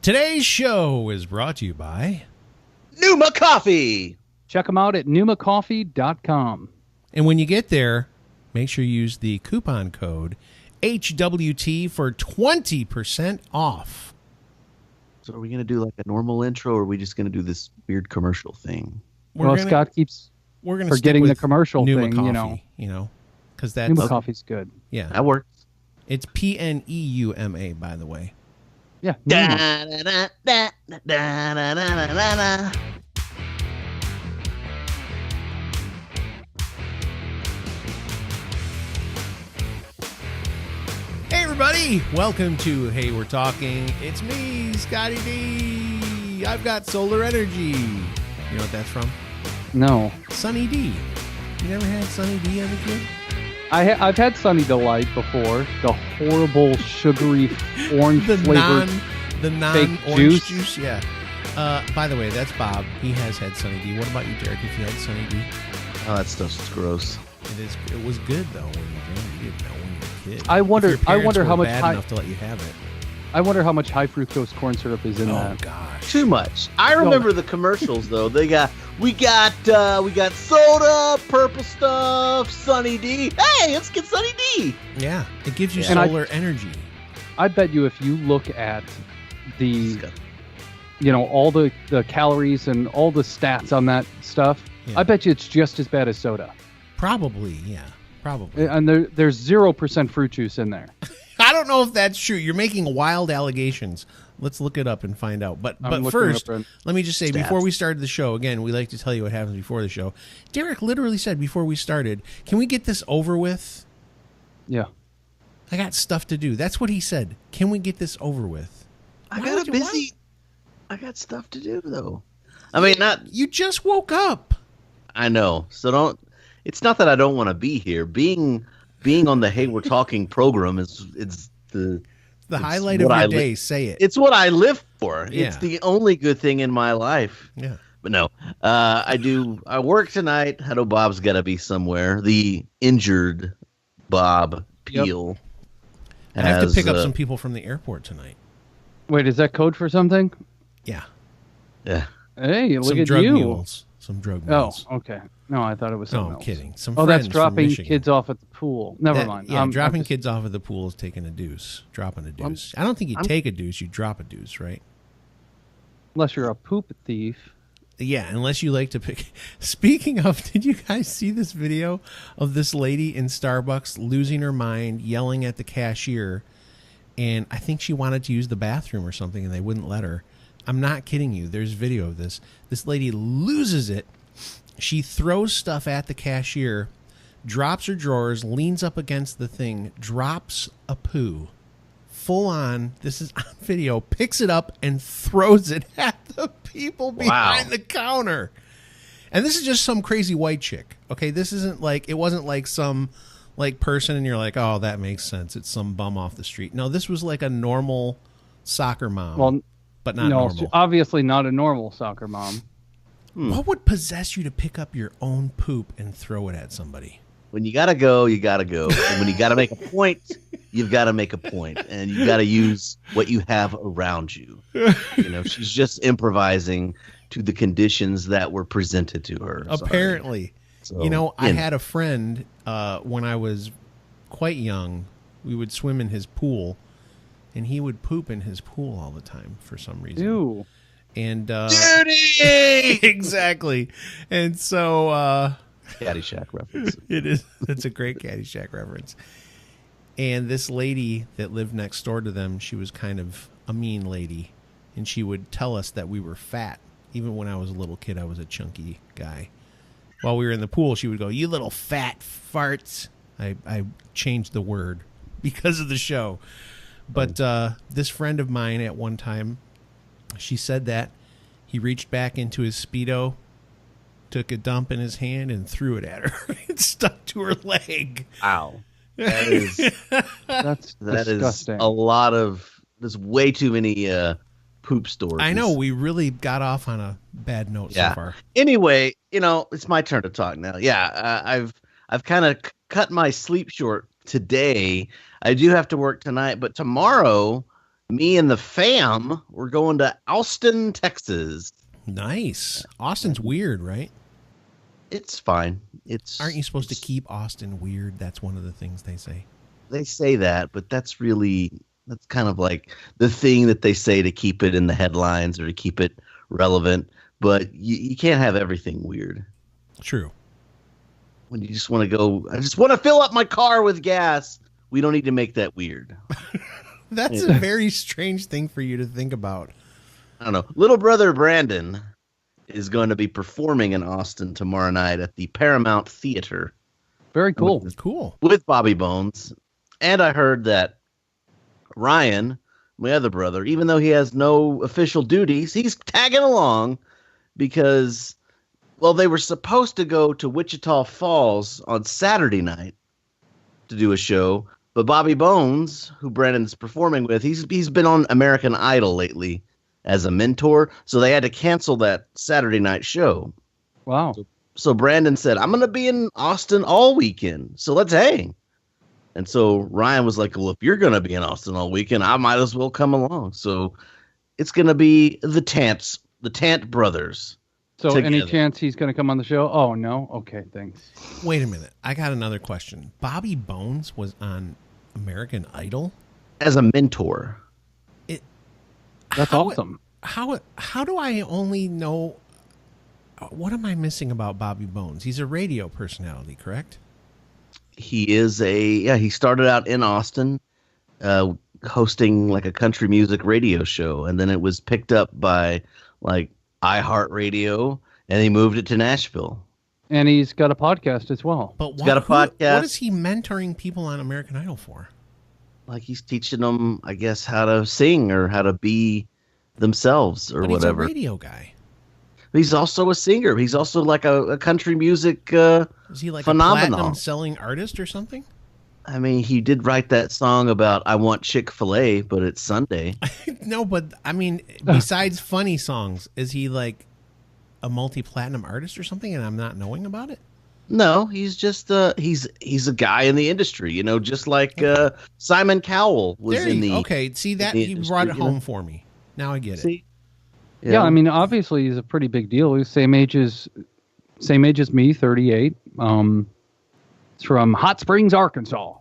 Today's show is brought to you by Numa Coffee. Check them out at numacoffee.com. And when you get there, make sure you use the coupon code HWT for 20% off. So are we going to do like a normal intro, or are we just going to do this weird commercial thing? Scott keeps forgetting the commercial thing, Coffee, because that's Numa Coffee's good. Yeah, that works. It's PNEUMA, by the way. Yeah. Da, da, da, da, da, da, da, da, da. Hey everybody, welcome to Hey We're Talking. It's me, Scotty D. I've got solar energy. You know what that's from? No. Sunny D. You never had Sunny D as a kid? I've had Sunny Delight before. The horrible sugary orange flavored non-orange juice. juice. Yeah. By the way, that's Bob. He has had Sunny D. What about you, Derek? If you had Sunny D? Oh, that stuff's gross. It was good though when you drank it. You didn't know when you were a kid. I wonder how much bad enough to let you have it. I wonder how much high fructose corn syrup is in that. Oh gosh, too much. I remember the commercials though. We got soda, purple stuff, Sunny D. Hey, let's get Sunny D. Yeah, it gives you solar energy. I bet you if you look at all the calories and all the stats on that stuff, I bet you it's just as bad as soda. Probably, yeah. Probably. And there's 0% fruit juice in there. I don't know if that's true. You're making wild allegations. Let's look it up and find out. But first, let me just say, before we started the show, again, we like to tell you what happens before the show. Derek literally said before we started, can we get this over with? Yeah. I got stuff to do. That's what he said. Can we get this over with? I got stuff to do, though. I mean, You just woke up. I know. So it's not that I don't want to be here. Being on the Hey We're Talking program it's the highlight of your day. Say it. It's what I live for. Yeah. It's the only good thing in my life. Yeah. But no, I work tonight. I know Bob's got to be somewhere. The injured Bob Peel. I have to pick up some people from the airport tonight. Wait, is that code for something? Yeah. Yeah. Hey, look some at drug you. Mules. Some drug mules. Oh, okay. No, I thought it was something else. Kidding. That's dropping kids off at the pool. Never mind. Yeah, dropping kids off at the pool is taking a deuce. Dropping a deuce. I don't think you take a deuce. You drop a deuce, right? Unless you're a poop thief. Yeah, unless you like to pick. Speaking of, did you guys see this video of this lady in Starbucks losing her mind, yelling at the cashier, and I think she wanted to use the bathroom or something, and they wouldn't let her. I'm not kidding you. There's video of this. This lady loses it. She throws stuff at the cashier, drops her drawers, leans up against the thing, drops a poo. Full on, this is on video, picks it up and throws it at the people behind the counter. And this is just some crazy white chick. Okay, this isn't like, it wasn't like some like person and you're like, oh, that makes sense. It's some bum off the street. No, this was like a normal soccer mom. Well, but not normal. Obviously not a normal soccer mom. What would possess you to pick up your own poop and throw it at somebody? When you gotta go, you gotta go. And when you gotta make a point, you've got to make a point, and you got to use what you have around you. She's just improvising to the conditions that were presented to her. Apparently, I had a friend when I was quite young. We would swim in his pool, and he would poop in his pool all the time for some reason. Ew. And Duty! Exactly. And so Caddyshack reference. It is. It's a great Caddyshack reference. And this lady that lived next door to them, she was kind of a mean lady, and she would tell us that we were fat. Even when I was a little kid, I was a chunky guy. While we were in the pool, she would go, "You little fat farts." I changed the word because of the show. But this friend of mine at one time, she said that he reached back into his Speedo, took a dump in his hand, and threw it at her. It stuck to her leg. Ow. That's disgusting. A lot of, there's way too many poop stories. I know, we really got off on a bad note so far. Anyway, it's my turn to talk now. Yeah, I've kind of cut my sleep short today. I do have to work tonight, but tomorrow Me and the fam, we're going to Austin, Texas. Nice. Austin's weird, right? It's fine. Aren't you supposed to keep Austin weird? That's one of the things they say. They say that, but that's kind of like the thing that they say to keep it in the headlines or to keep it relevant. But you can't have everything weird. True. When you just want to go, I just want to fill up my car with gas. We don't need to make that weird. That's a very strange thing for you to think about. I don't know. Little brother Brandon is going to be performing in Austin tomorrow night at the Paramount Theater. Very cool. Cool. With Bobby Bones. And I heard that Ryan, my other brother, even though he has no official duties, he's tagging along because, well, they were supposed to go to Wichita Falls on Saturday night to do a show. But Bobby Bones, who Brandon's performing with, he's been on American Idol lately as a mentor. So they had to cancel that Saturday night show. Wow. So Brandon said, I'm going to be in Austin all weekend. So let's hang. And so Ryan was like, well, if you're going to be in Austin all weekend, I might as well come along. So it's going to be the Tant brothers. So together. Any chance he's going to come on the show? Oh, no? Okay, thanks. Wait a minute. I got another question. Bobby Bones was on American Idol? As a mentor. That's awesome. How do I only know... What am I missing about Bobby Bones? He's a radio personality, correct? He is he started out in Austin hosting like a country music radio show, and then it was picked up by like iHeartRadio, and he moved it to Nashville. And he's got a podcast as well. But He's got a podcast. What is he mentoring people on American Idol for? Like he's teaching them, I guess, how to sing or how to be themselves or whatever. He's a radio guy. He's also a singer. He's also like a country music Is he like phenomenon. a platinum-selling artist or something? I mean, he did write that song about I want Chick-fil-A, but it's Sunday. No, but I mean, besides funny songs, is he like a multi-platinum artist or something and I'm not knowing about it? No, he's just he's a guy in the industry, you know, just like Simon Cowell was in the Okay, see that the you brought it industry, home for me. Now I get it. See? Yeah, I mean, obviously he's a pretty big deal. He's same age as me, 38. It's from Hot Springs, Arkansas.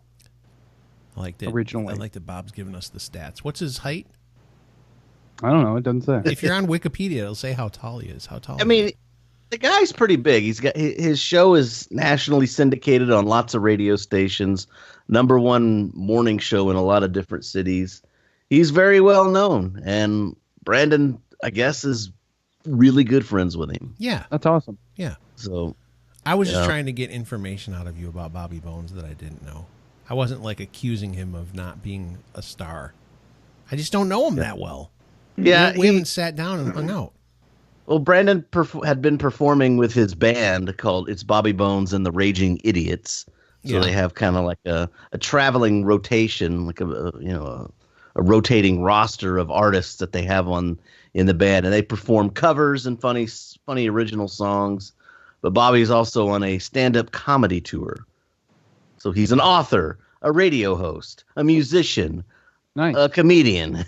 I liked it. Originally. I like that Bob's giving us the stats. What's his height? I don't know. It doesn't say. If you're on Wikipedia, it'll say how tall he is. How tall? I mean, the guy's pretty big. He's got his show is nationally syndicated on lots of radio stations. #1 morning show in a lot of different cities. He's very well known, and Brandon, I guess, is really good friends with him. Yeah, That's awesome. yeah. So I was just trying to get information out of you about Bobby Bones that I didn't know. I wasn't like accusing him of not being a star. I just don't know him that well. yeah, we haven't sat down and hung out. Well, Brandon had been performing with his band called It's Bobby Bones and the Raging Idiots. So they have kind of like a traveling rotation, like a rotating roster of artists that they have in the band, and they perform covers and funny original songs. But Bobby's also on a stand-up comedy tour. So he's an author, a radio host, a musician, Nice. a comedian.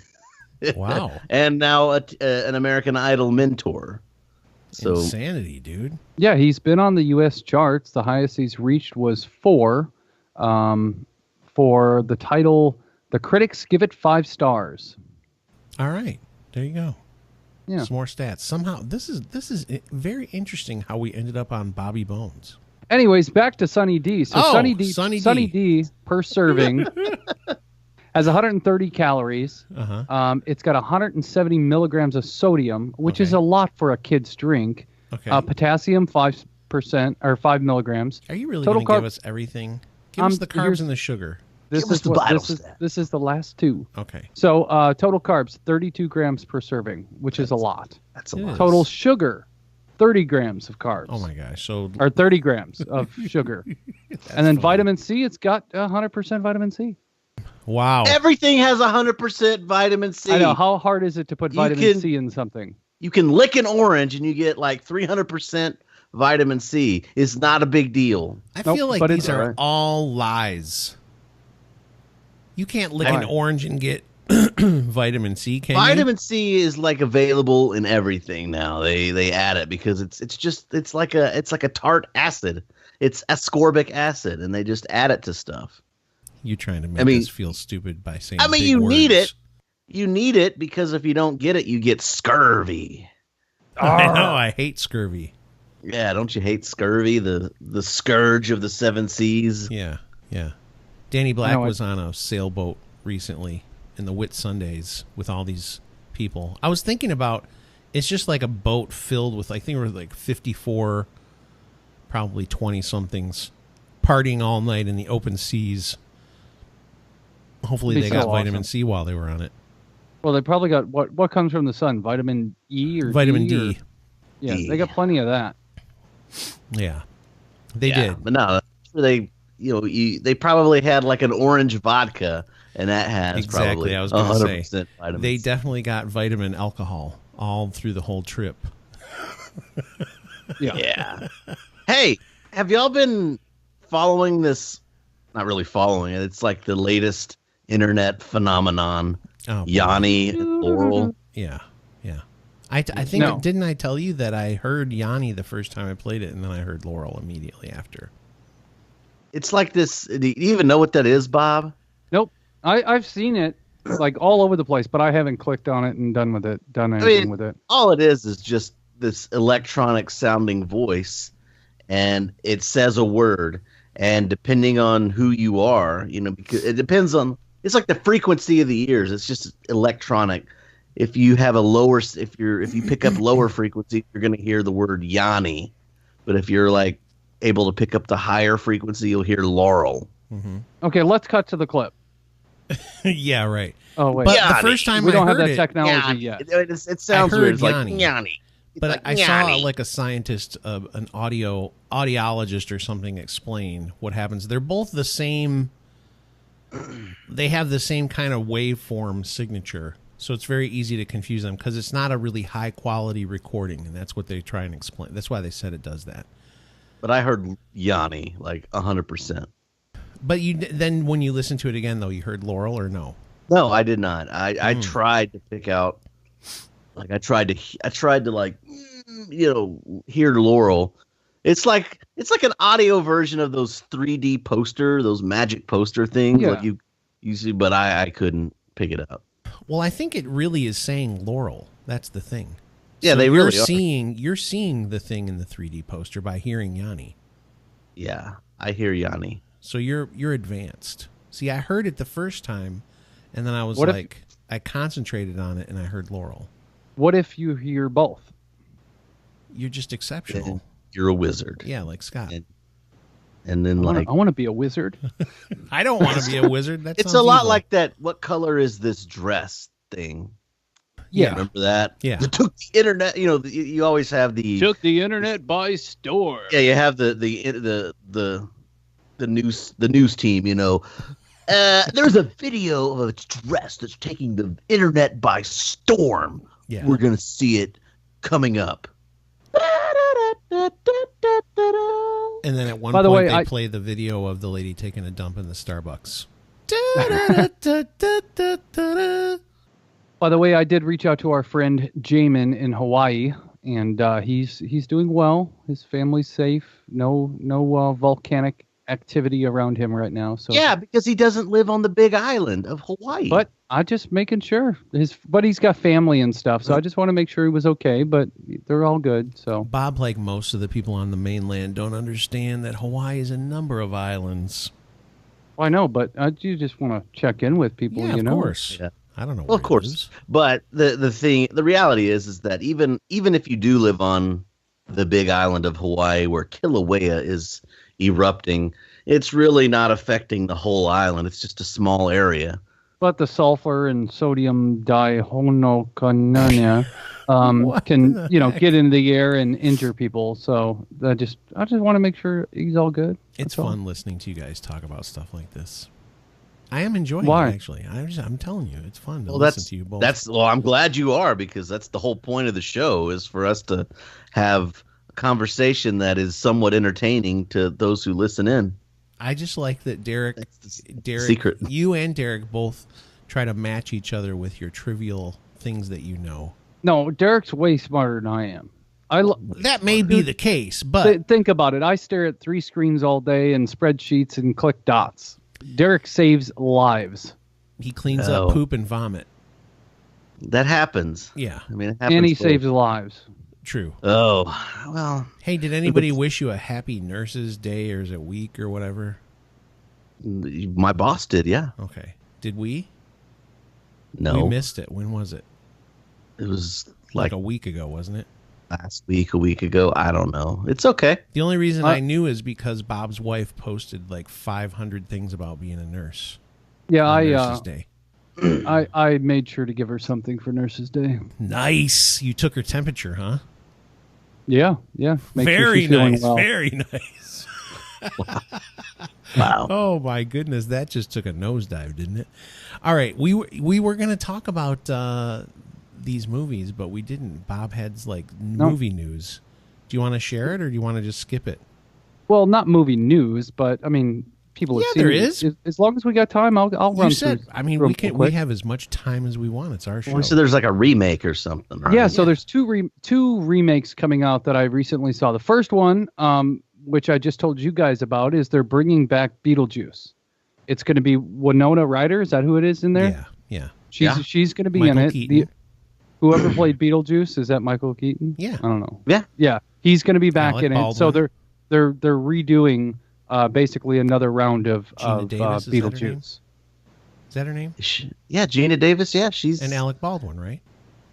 Wow. And now an American Idol mentor. So Insanity, dude. Yeah, he's been on the U.S. charts. The highest he's reached was 4 for the title. The critics give it 5 stars. All right. There you go. Yeah. Some more stats. Somehow, this is very interesting how we ended up on Bobby Bones. Anyways, back to Sunny D. So Sunny D per serving has 130 calories. Uh-huh. It's got 170 milligrams of sodium, which is a lot for a kid's drink. Okay. Potassium 5% or 5 milligrams. Are you really total going to give us everything? Give us the carbs and the sugar. This Give us is the what, vital this is stats. this is the last 2. Okay. So total carbs 32 grams per serving, which is a lot. that's a It lot. is. Total sugar 30 grams of carbs. Oh my gosh. So Or 30 grams of sugar. And then vitamin C, it's got 100% vitamin C. wow. Everything has 100% vitamin C. I know. How hard is it to put You vitamin can- C in something? You can lick an orange and you get like 300% vitamin C. It's not a big deal. I Nope, feel like but these it's are alright. all lies. You can't lick an Why? orange and get Vitamin C, can you? Vitamin C is like available in everything now. They add it because it's like a tart acid. It's ascorbic acid, and they just add it to stuff. You trying to make us feel stupid by saying big you words. need it. You need it because if you don't get it, you get scurvy. I know. I hate scurvy. Yeah, don't you hate scurvy? The scourge of the seven seas. Yeah, yeah. Danny Black was on a sailboat recently in the Whitsundays with all these people. I was thinking about, it's just like a boat filled with, I think it was like 54, probably 20-somethings, partying all night in the open seas. Hopefully they got vitamin C while they were on it. Well, they probably got what comes from the sun? Vitamin E or vitamin D? Yeah, they got plenty of that. Yeah, they did. But no, they probably had like an orange vodka, and that has probably I was going to say vitamins. They definitely got vitamin alcohol all through the whole trip. Yeah. Hey, have y'all been following this? Not really following it. It's like the latest internet phenomenon. Yanni and Laurel. Yeah. I think didn't I tell you that I heard Yanni the first time I played it, and then I heard Laurel immediately after. It's like this. Do you even know what that is, Bob? Nope. I've seen it like all over the place, but I haven't clicked on it and done anything with it. All it is just this electronic sounding voice, and it says a word, and depending on who you are, because it depends on. It's like the frequency of the ears. It's just electronic. If you have if you pick up lower frequency, you're going to hear the word Yanni. But if you're like able to pick up the higher frequency, you'll hear Laurel. Mm-hmm. Okay, let's cut to the clip. Yeah, right. Oh wait, but Yanni. the first time we don't have heard that technology Yanni. yet. It sounds weird. It's Yanni. like Yanni. But I saw like a scientist, an audiologist or something explain what happens. They're both the same. They have the same kind of waveform signature, so it's very easy to confuse them because it's not a really high quality recording, and that's what they try and explain. That's why they said it does that. But I heard Yanni like 100%. But then when you listen to it again, though, you heard Laurel or no? No, I did not. I tried to pick out, like I tried to like, hear Laurel. It's like an audio version of those 3D poster, those magic poster things. Yeah. Like you see, but I couldn't pick it up. Well, I think it really is saying Laurel. That's the thing. Yeah, so they really are. You're seeing the thing in the 3D poster by hearing Yanni. Yeah, I hear Yanni. So you're advanced. See, I heard it the first time, and then I was I concentrated on it, and I heard Laurel. What if you hear both? You're just exceptional. You're a wizard. Yeah, like Scott. And then I want to be a wizard. I don't want to be a wizard. It's a lot like that. What color is this dress thing? Yeah, remember that? Yeah. You took the internet. You always have the took the internet by storm. Yeah, you have the news team. There's a video of a dress that's taking the internet by storm. Yeah. We're gonna see it coming up. And then at one point they play the video of the lady taking a dump in the Starbucks. By the way, I did reach out to our friend Jamin in Hawaii, and he's doing well. His family's safe. No volcanic activity around him right now. So yeah, because he doesn't live on the big island of Hawaii. But I just making sure but he's got family and stuff, so I just want to make sure he was okay. But they're all good. So Bob, like most of the people on the mainland, don't understand that Hawaii is a number of islands. Well, I know, but you just want to check in with people. Yeah, of course. Yeah. I don't know. Well, of course, but the reality is that even if you do live on the big island of Hawaii, where Kilauea is erupting, it's really not affecting the whole island. It's just a small area. But the sulfur and sodium dihonocanonia can get in the air and injure people. So I just want to make sure he's all good. It's fun listening to you guys talk about stuff like this. I am enjoying it, actually. I'm telling you, it's fun to listen to you both. I'm glad you are, because that's the whole point of the show, is for us to have a conversation that is somewhat entertaining to those who listen in. I just like that Derek, secret. You and Derek both try to match each other with your trivial things that you know. No, Derek's way smarter than I am. That may be the case, but think about it. I stare at 3 screens all day and spreadsheets and click dots. Derek saves lives. he cleans up poop and vomit. That happens. Yeah. I mean, it happens. And he saves lives. True. Oh, well. Hey, did anybody wish you a happy Nurses Day, or is it week or whatever? My boss did, yeah. Okay. Did we? No. We missed it. When was it? It was like a week ago, wasn't it? Last week, a week ago. I don't know. It's okay. The only reason I knew is because Bob's wife posted like 500 things about being a nurse. Yeah, Nurses Day. I made sure to give her something for Nurses Day. Nice. You took her temperature, huh? Yeah. Make very sure she's feeling nice. well. Very nice. Wow. Oh my goodness, that just took a nosedive, didn't it? All right, we were going to talk about these movies, but we didn't. Bob had movie news. Do you want to share it, or do you want to just skip it? Well, not movie news, but I mean, people have seen there it. is. As long as we got time, I'll run through. I mean, we have as much time as we want. It's our show. So there's like a remake or something, right? Yeah, so there's two remakes coming out that I recently saw. The first one, which I just told you guys about, is they're bringing back Beetlejuice. It's going to be Winona Ryder. Is that who it is in there? Yeah. She's going to be Michael in it. Keaton. Whoever played Beetlejuice, is that Michael Keaton? Yeah. I don't know. Yeah. He's going to be back Alec in Baldwin. it. So they're redoing basically another round of Davis, Beetlejuice. Is that her name? Yeah, Gina Davis. Yeah, she's. And Alec Baldwin, right?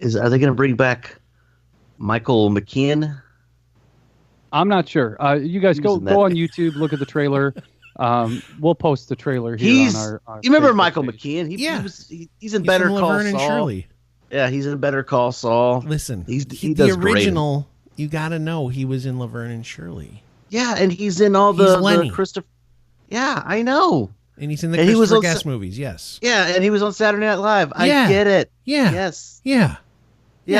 Are they going to bring back Michael McKean? I'm not sure. You guys go on YouTube, look at the trailer. We'll post the trailer here on our you remember Facebook Michael page. McKean? He's in Better from Call Laverne and Saul. Shirley. Yeah, he's in Better Call Saul. Listen, he the does original. You got to know he was in Laverne and Shirley. great. Yeah, and he's in all He's the Lenny. Christopher. Yeah, I know. And he's in the And he was Christopher on Guest movies. Yes. Yeah, and he was on Saturday Night Live. I Yeah. get it. Yeah. Yes. Yeah,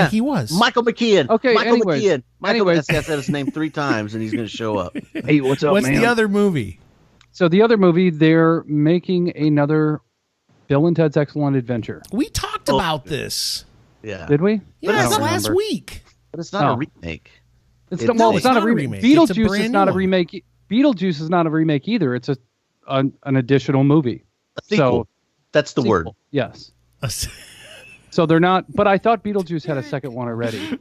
he was. Michael McKean. Okay, Michael anyways. McKean. Michael Anyways. I said his name 3 times, and he's going to show up. Hey, what's up, What's man? the other movie? So the other movie, they're making another Bill and Ted's Excellent Adventure. We talked about this. Yeah. Did we? Yeah, I don't last remember. week. But it's not a remake. It's It's not a remake. It's a Beetlejuice brand is not new a one. remake. Beetlejuice is not a remake either. It's an additional movie. A sequel. So, That's the word. sequel. Yes. So they're not. But I thought Beetlejuice had a second one already.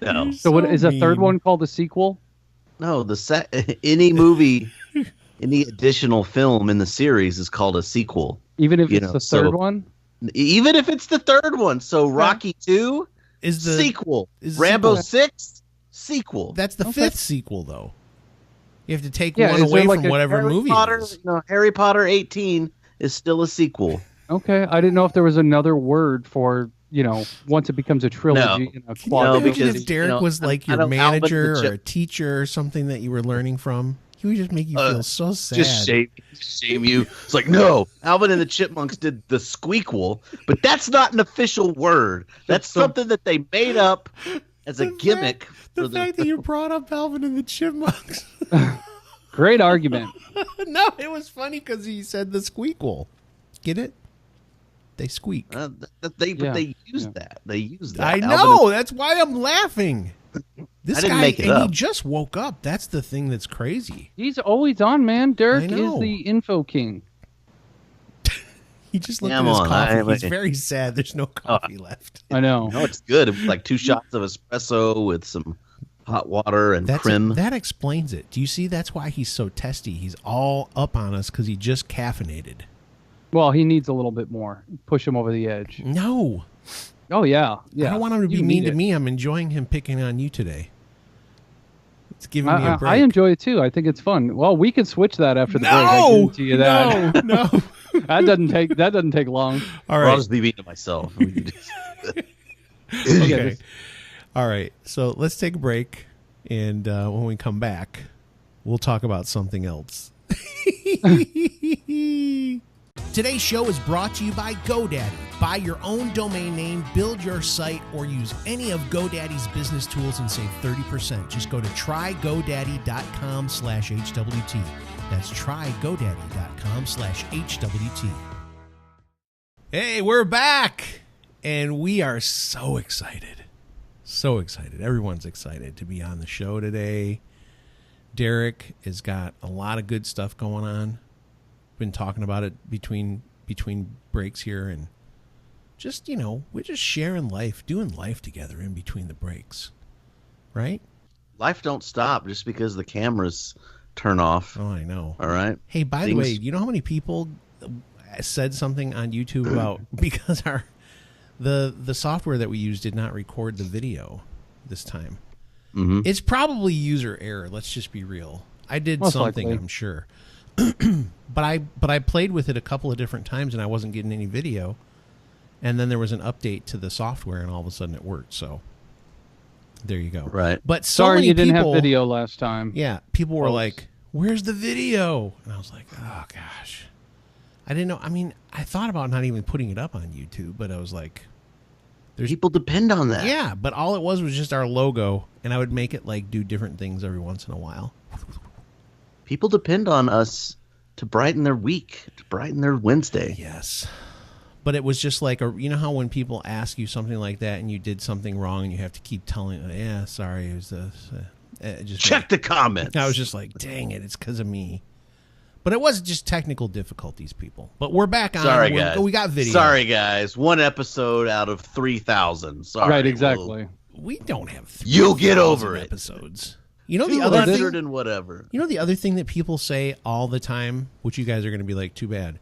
No. So what is a third mean. one called a sequel? No, any movie, any additional film in the series is called a sequel. Even if You it's know, the so- third one? Even if it's the third one. So Rocky 2, Is the sequel. is the Rambo sequel. 6, sequel. That's the Okay. 5th sequel, though. You have to take Yeah, one is there away like from a whatever Harry movie Potter, it is. Harry Potter 18 is still a sequel. Okay. I didn't know if there was another word for, once it becomes a trilogy and a Can you quadrilogy. imagine because, if Derek was like I your know Alvin manager the or a teacher or something that you were learning from? He would just make you feel so sad. Just shame you. It's like, no, Alvin and the Chipmunks did the squeakquel, but that's not an official word. That's something that they made up as a gimmick. The fact that you brought up Alvin and the Chipmunks. Great argument. No, it was funny because he said the squeakquel. Get it? They squeak. They used that. They used that. I Alvin know. That's why I'm laughing. This I didn't guy, make it and he up. just woke up. That's the thing that's crazy. He's always on, man. Derek I is know. the info king. He just looked Yeah, at his I'm on. coffee. He's very sad. There's no coffee left. I know. No, it's good. It was like 2 shots of espresso with some hot water and creme. That explains it. Do you see? That's why he's so testy. He's all up on us because he just caffeinated. Well, he needs a little bit more. Push him over the edge. No. Oh, yeah. I don't want him to be You mean need to it. me. I'm enjoying him picking on you today. It's giving me a break. I enjoy it too. I think it's fun. Well, we can switch that after the break. I guarantee you that. No. that doesn't take long. All Or right. I'll just be beating to myself. Okay. All right. So let's take a break. And when we come back, we'll talk about something else. Today's show is brought to you by GoDaddy. Buy your own domain name, build your site, or use any of GoDaddy's business tools and save 30%. Just go to trygodaddy.com/HWT. That's trygodaddy.com/HWT. Hey, we're back, and we are so excited. So excited. Everyone's excited to be on the show today. Derek has got a lot of good stuff going on. Been talking about it between breaks here, and just, we're just sharing life, doing life together in between the breaks. Right? Life don't stop just because the cameras turn off. Oh, I know. All right. Hey, by the way, you know how many people said something on YouTube about because the software that we use did not record the video this time. Mm-hmm. It's probably user error. Let's just be real. I did Most something, likely. I'm sure. But I played with it a couple of different times and I wasn't getting any video. And then there was an update to the software and all of a sudden it worked. So there you go. Right. But so Sorry many you didn't people, have video last time. Yeah, people were Folks. like, "Where's the video?" And I was like, "Oh gosh." I didn't know. I mean, I thought about not even putting it up on YouTube, but I was like, People depend on that. yeah, but all it was just our logo, and I would make it like do different things every once in a while. People depend on us to brighten their week, to brighten their Wednesday. Yes. But it was just like, you know how when people ask you something like that and you did something wrong and you have to keep telling, yeah, sorry, it was this. It just Check the comments. I was just like, dang it, it's because of me. But it wasn't just technical difficulties, people. But we're back on. Sorry, guys. We got video. Sorry, guys. One episode out of 3,000. Sorry. Right, exactly. We don't have. You'll get 3,000 over it. episodes. You know the other 200 thing. and whatever. You know the other thing that people say all the time, which you guys are going to be like, too bad.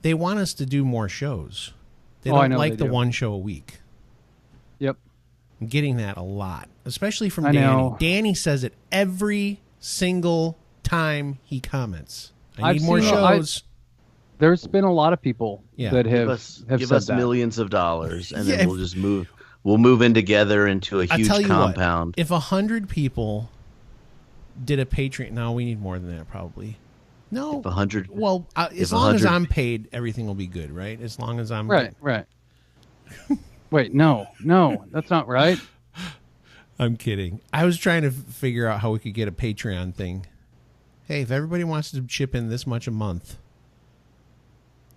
They want us to do more shows. They I don't know like they the do. one show a week. Yep. I'm getting that a lot, especially from I Danny. know. Danny says it every single time he comments. I I've need more seen- shows. There's been a lot of people Yeah. that Give have us said that. millions of dollars, and Yeah, then we'll just move. We'll move in together into a I huge tell you compound. what, if 100 people did a Patreon, no, we need more than that probably. No, 100. well, as if long as 100 I'm paid, everything will be good, right? As long as I'm Right, right. Wait, no, that's not right. I'm kidding. I was trying to figure out how we could get a Patreon thing. Hey, if everybody wants to chip in this much a month,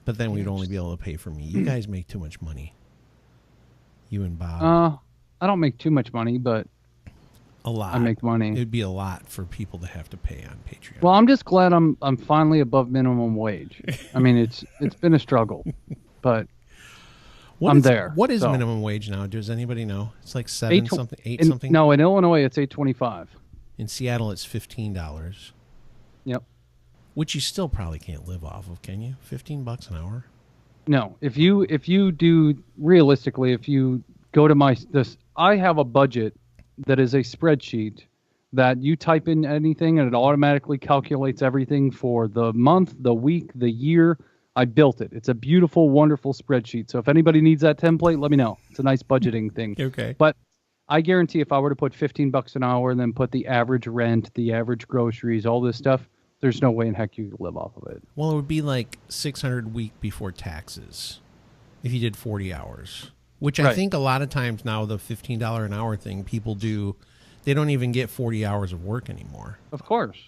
but then we'd only be able to pay for me. You guys make too much money. You and Bob. I don't make too much money, but A lot. I make money. It'd be a lot for people to have to pay on Patreon. Well, I'm just glad I'm finally above minimum wage. I mean, it's been a struggle, but I'm there. What is so. minimum wage now? Does anybody know? It's like Eight eight something. No, in Illinois it's $8.25. In Seattle, it's $15, Yep. which you still probably can't live off of, can you? $15 an hour. No, if you do realistically, if you go to I have a budget that is a spreadsheet that you type in anything and it automatically calculates everything for the month, the week, the year. I built it. It's a beautiful, wonderful spreadsheet. So if anybody needs that template, let me know. It's a nice budgeting thing. Okay. But I guarantee if I were to put $15 an hour and then put the average rent, the average groceries, all this stuff, there's no way in heck you could live off of it. Well, it would be like $600 a week before taxes if you did 40 hours, which I Right. think a lot of times now the $15 an hour thing people do, they don't even get 40 hours of work anymore. Of course.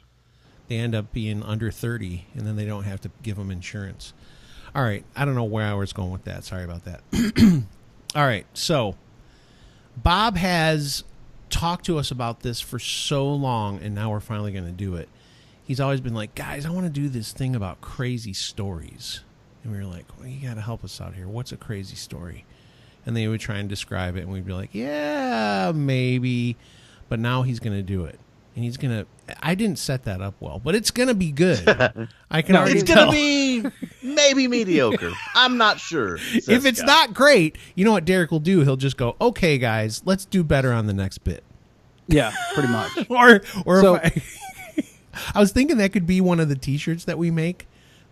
They end up being under 30, and then they don't have to give them insurance. All right. I don't know where I was going with that. Sorry about that. All right. So Bob has talked to us about this for so long, and now we're finally going to do it. He's always been like, guys, I want to do this thing about crazy stories. And we were like, well, you got to help us out here. What's a crazy story? And they would try and describe it, and we'd be like, yeah, maybe. But now he's going to do it. And he's going to... I didn't set that up well, but it's going to be good. I can already It's tell. going to be maybe mediocre. I'm not sure. If it's not great, you know what Derek will do? He'll just go, okay, guys, let's do better on the next bit. Yeah, pretty much. Or So- if I was thinking that could be one of the T-shirts that we make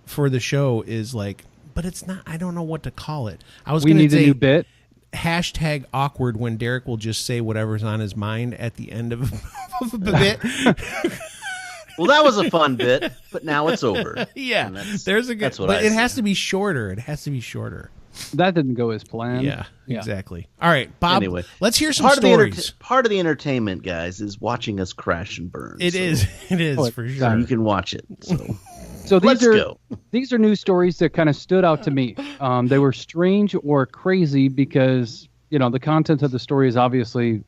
for the show is like, but it's not. I don't know what to call it. I was We going to need a say new bit. hashtag awkward when Derek will just say whatever's on his mind at the end of a bit. Well, that was a fun bit, but now it's over. Yeah, And that's- there's a good. that's what But I it has say. to be shorter. It has to be shorter. That didn't go as planned. Yeah, exactly. All right, Bob. Anyway, let's hear some part stories. part of the entertainment, guys, is watching us crash and burn. It So is. It is Oh, for exactly. sure. You can watch it. So So Let's go. these are news stories that kind of stood out to me. They were strange or crazy because, the content of the story is obviously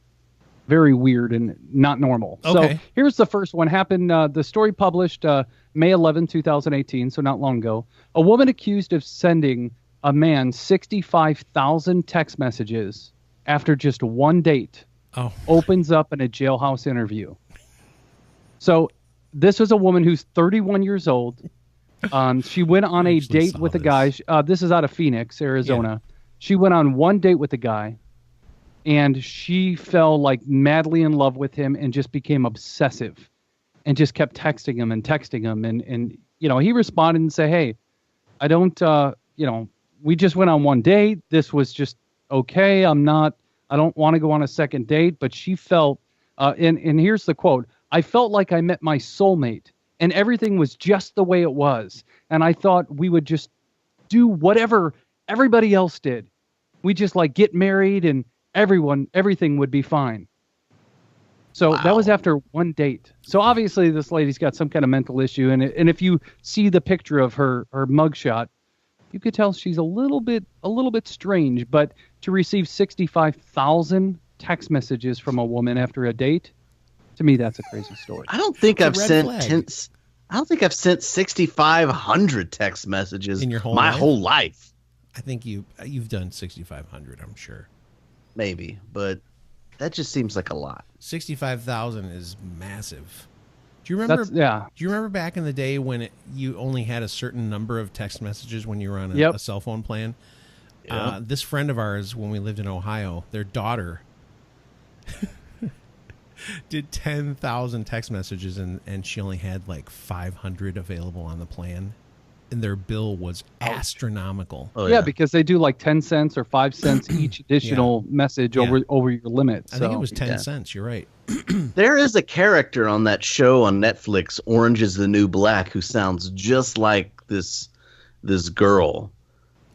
very weird and not normal. Okay. So here's the first one. Happened, the story published May 11, 2018, so not long ago. A woman accused of sending a man 65,000 text messages after just one date opens up in a jailhouse interview. So this was a woman who's 31 years old. She went on a date with a guy. This is out of Phoenix, Arizona. Yeah. She went on one date with a guy, and she fell like madly in love with him and just became obsessive and just kept texting him. And he responded and said, hey, I don't, we just went on one date. This was just okay. I don't want to go on a second date, but she felt, and here's the quote, I felt like I met my soulmate and everything was just the way it was. And I thought we would just do whatever everybody else did. We just like get married and everything would be fine. So that was after one date. So obviously this lady's got some kind of mental issue. And if you see the picture of her mugshot, you could tell she's a little bit strange. But to receive 65,000 text messages from a woman after a date, to me, that's a crazy story. I don't think I've sent 6,500 text messages in your whole life. I think you've done 6,500. I'm sure. Maybe, but that just seems like a lot. 65,000 is massive. Do you remember? Do you remember back in the day when you only had a certain number of text messages when you were on a cell phone plan? Yep. This friend of ours, when we lived in Ohio, their daughter did 10,000 text messages, and she only had like 500 available on the plan, and their bill was astronomical. Oh, yeah, because they do like 10 cents or 5 cents each additional message over your limit. I think it was 10 cents. You're right. There is a character on that show on Netflix, Orange is the New Black, who sounds just like this girl.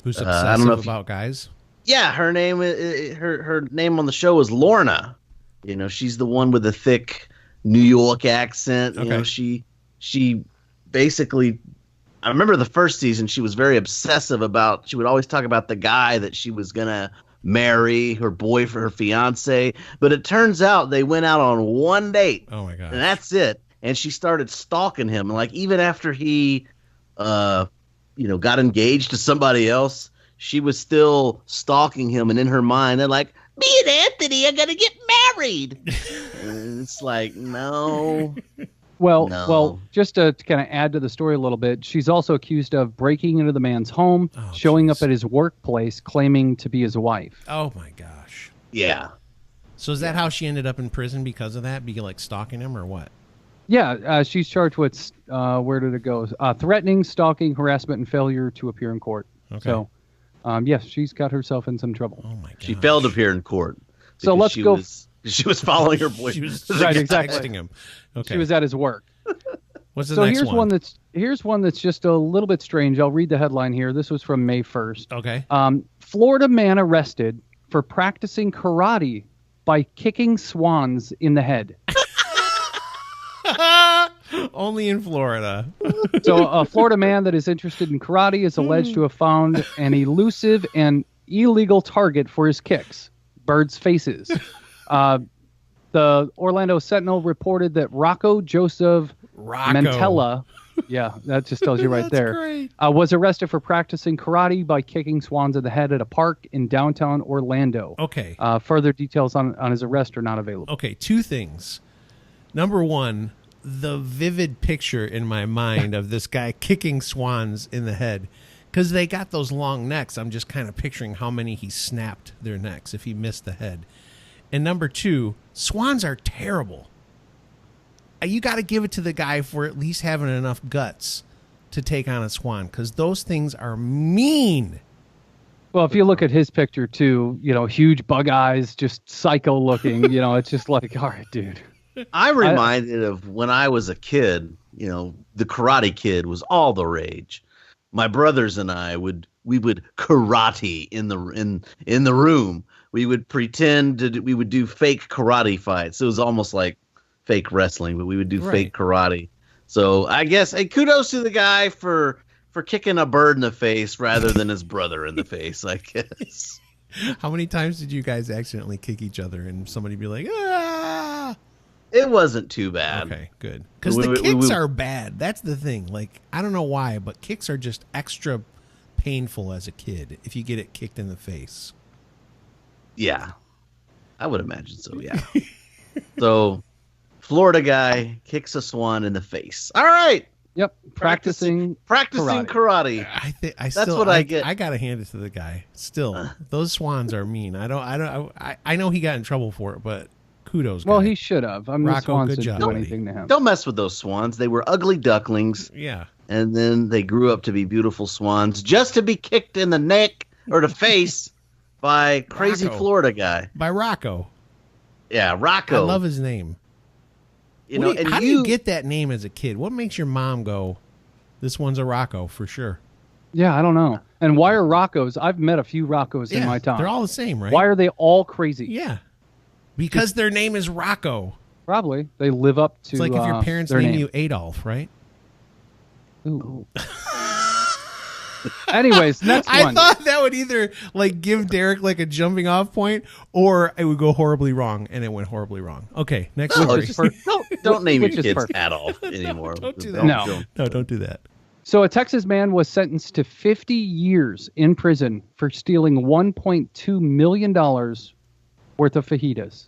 Who's obsessive about guys? Yeah, her name on the show is Lorna. She's the one with the thick New York accent. Okay. She basically, I remember the first season, she was very obsessive about, she would always talk about the guy that she was going to marry, her boyfriend, her fiance. But it turns out they went out on one date. Oh my God. And that's it. And she started stalking him. And like, even after he, got engaged to somebody else, she was still stalking him. And in her mind, they're like, me and Anthony are going to get married. And it's like, no. Well, just to kind of add to the story a little bit, she's also accused of breaking into the man's home, showing up at his workplace, claiming to be his wife. Oh, my gosh. Yeah. So is that how she ended up in prison because of that? Be like stalking him or what? Yeah, she's charged with, where did it go? Threatening, stalking, harassment, and failure to appear in court. Okay. So, yes, she's got herself in some trouble. Oh, my God. She failed to appear in court. So let's go. She was following her boyfriend. She was right, exactly. texting him. Okay. She was at his work. What's the next one? Here's one that's just a little bit strange. I'll read the headline here. This was from May 1st. Okay. Florida man arrested for practicing karate by kicking swans in the head. Only in Florida. So a Florida man that is interested in karate is alleged to have found an elusive and illegal target for his kicks: birds' faces. The Orlando Sentinel reported that Rocco Joseph Mantella, yeah, that just tells you right there, was arrested for practicing karate by kicking swans in the head at a park in downtown Orlando. Okay. Further details on his arrest are not available. Okay, two things. Number one, the vivid picture in my mind of this guy kicking swans in the head, because they got those long necks. I'm just kind of picturing how many he snapped their necks if he missed the head. And number two, swans are terrible. You got to give it to the guy for at least having enough guts to take on a swan, because those things are mean. Well, if you look at his picture too, huge bug eyes, just psycho looking, it's just like, all right, dude. I'm reminded of when I was a kid, the Karate Kid was all the rage. My brothers and I would karate in the room. We would pretend we would do fake karate fights. It was almost like fake wrestling, but we would do fake karate. So I guess kudos to the guy for kicking a bird in the face rather than his brother in the face, I guess. How many times did you guys accidentally kick each other and somebody be like, ah? It wasn't too bad. Okay, good. Because the kicks are bad. That's the thing. Like, I don't know why, but kicks are just extra painful as a kid if you get it kicked in the face. Yeah, I would imagine so, yeah. So, Florida guy kicks a swan in the face. All right. Yep, practicing karate. That's what I get. I gotta hand it to the guy. Still, those swans are mean. I know he got in trouble for it, but kudos. Well, guy. he should have. I mean, Rocco, swans good didn't job, do anything to him. Don't mess with those swans. They were ugly ducklings. Yeah. And then they grew up to be beautiful swans, just to be kicked in the neck or the face by crazy Rocco. Florida guy. By Rocco. Yeah, Rocco. I love his name. How do you get that name as a kid? What makes your mom go, this one's a Rocco for sure? Yeah, I don't know. And why are Roccos? I've met a few Roccos in my time. They're all the same, right? Why are they all crazy? Yeah. Because their name is Rocco. Probably. They live up to It's like if your parents their name name. you Adolf, right? Ooh. Anyways, next I one. thought that would either like give Derek like a jumping off point or it would go horribly wrong, and it went horribly wrong. Okay, next story. Don't name your Which is kids perfect. Adolf anymore. Don't do that. No. Don't do that. So a Texas man was sentenced to 50 years in prison for stealing $1.2 million worth of fajitas.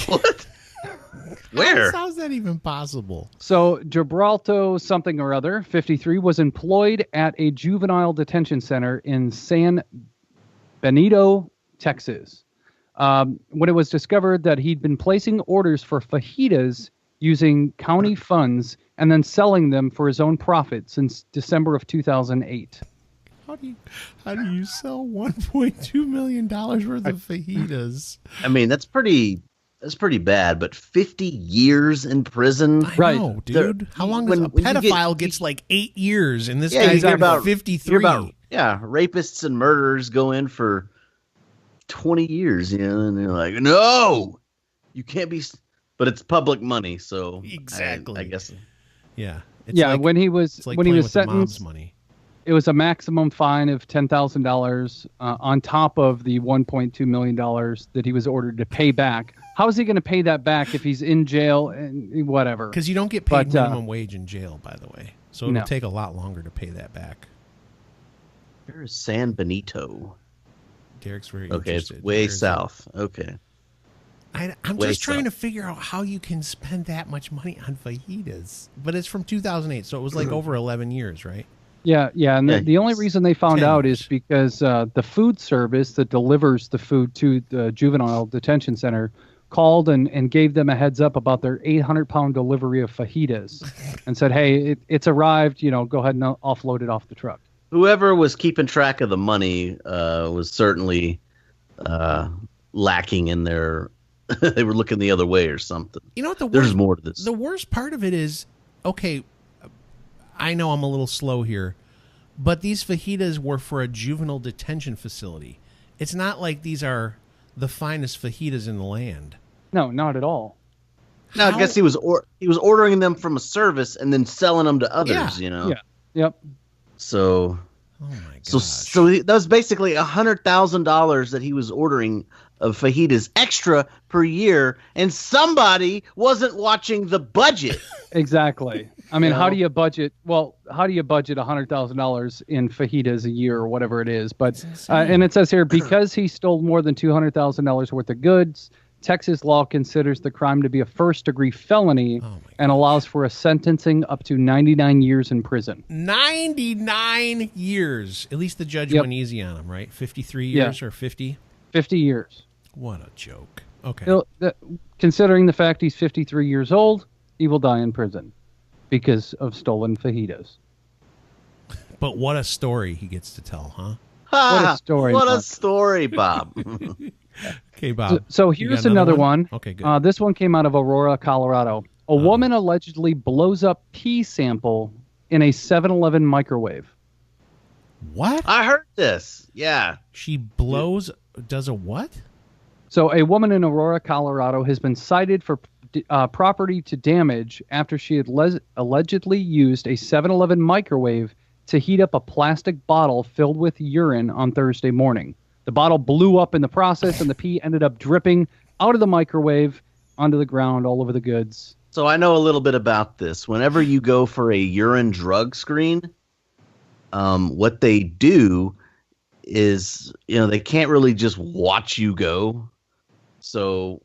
What? Where? How's that even possible? So Gibraltar something or other, 53, was employed at a juvenile detention center in San Benito, Texas. When it was discovered that he'd been placing orders for fajitas using county funds and then selling them for his own profit since December of 2008. How do you sell $1.2 million worth of fajitas? I mean, that's pretty bad, but 50 years in prison? Right. No, dude. How long does a pedophile gets like 8 years, and this guy's got 53? Rapists and murderers go in for 20 years, and they're like, no, you can't be. But it's public money, so exactly. I guess. Yeah. When he was sentenced, money. It was a maximum fine of $10,000 on top of the $1.2 million that he was ordered to pay back. How is he going to pay that back if he's in jail and whatever? Because you don't get paid minimum wage in jail, by the way. So it'll take a lot longer to pay that back. Where is San Benito? Derek's very okay, interested. it's way south. Okay. I'm just trying to figure out how you can spend that much money on fajitas. But it's from 2008, so it was like over 11 years, right? Yeah, and the only reason they found out is because the food service that delivers the food to the juvenile detention center called and gave them a heads up about their 800-pound delivery of fajitas and said, hey, it's arrived, go ahead and offload it off the truck. Whoever was keeping track of the money was certainly lacking in their... they were looking the other way or something. You know what? There's more to this. The worst part of it is, okay, I know I'm a little slow here, but these fajitas were for a juvenile detention facility. It's not like these are the finest fajitas in the land. No, not at all. No, I guess he was ordering them from a service and then selling them to others. Yeah. Yep. So, oh my gosh. So that was basically $100,000 that he was ordering of fajitas extra per year, and somebody wasn't watching the budget. Exactly. I mean, how do you budget? Well, how do you budget $100,000 in fajitas a year or whatever it is? But and it says here, because he stole more than $200,000 worth of goods, Texas law considers the crime to be a first-degree felony and allows for a sentencing up to 99 years in prison. 99 years. At least the judge went easy on him, right? 53 years or 50? 50 years. What a joke. Okay. Considering the fact he's 53 years old, he will die in prison because of stolen fajitas. But what a story he gets to tell, huh? What a story. What a story, Bob. Okay, Bob. So here's another one. Okay, good. This one came out of Aurora, Colorado. A woman allegedly blows up pee sample in a 7-Eleven microwave. What? I heard this. Yeah. She does a what? So a woman in Aurora, Colorado has been cited for property to damage after she had allegedly used a 7-Eleven microwave to heat up a plastic bottle filled with urine on Thursday morning. The bottle blew up in the process, and the pee ended up dripping out of the microwave onto the ground all over the goods. So I know a little bit about this. Whenever you go for a urine drug screen, what they do is, they can't really just watch you go. So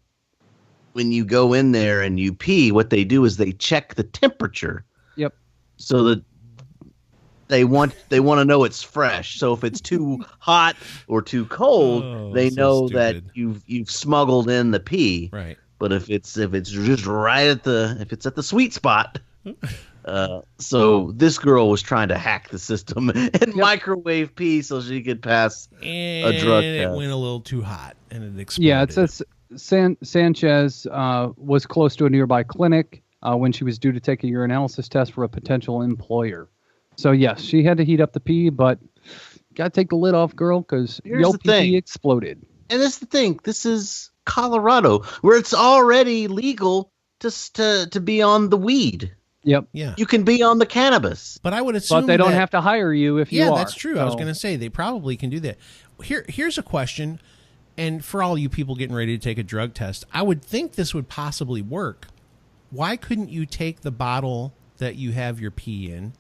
when you go in there and you pee, what they do is they check the temperature. Yep. So that they want to know it's fresh. So if it's too hot or too cold, they know that you've smuggled in the pee. Right. But if it's just right at the sweet spot, so this girl was trying to hack the system and microwave pee so she could pass a drug test. It went a little too hot and it exploded. Yeah, it says Sanchez was close to a nearby clinic when she was due to take a urinalysis test for a potential employer. So yes, she had to heat up the pee, but gotta take the lid off, girl, because your pee exploded. And that's the thing. This is Colorado, where it's already legal to be on the weed. Yep. Yeah. You can be on the cannabis. But I would assume But they don't have to hire you if you are. Yeah, that's true. So. I was going to say they probably can do that. Here's a question, and for all you people getting ready to take a drug test, I would think this would possibly work. Why couldn't you take the bottle that you have your pee in,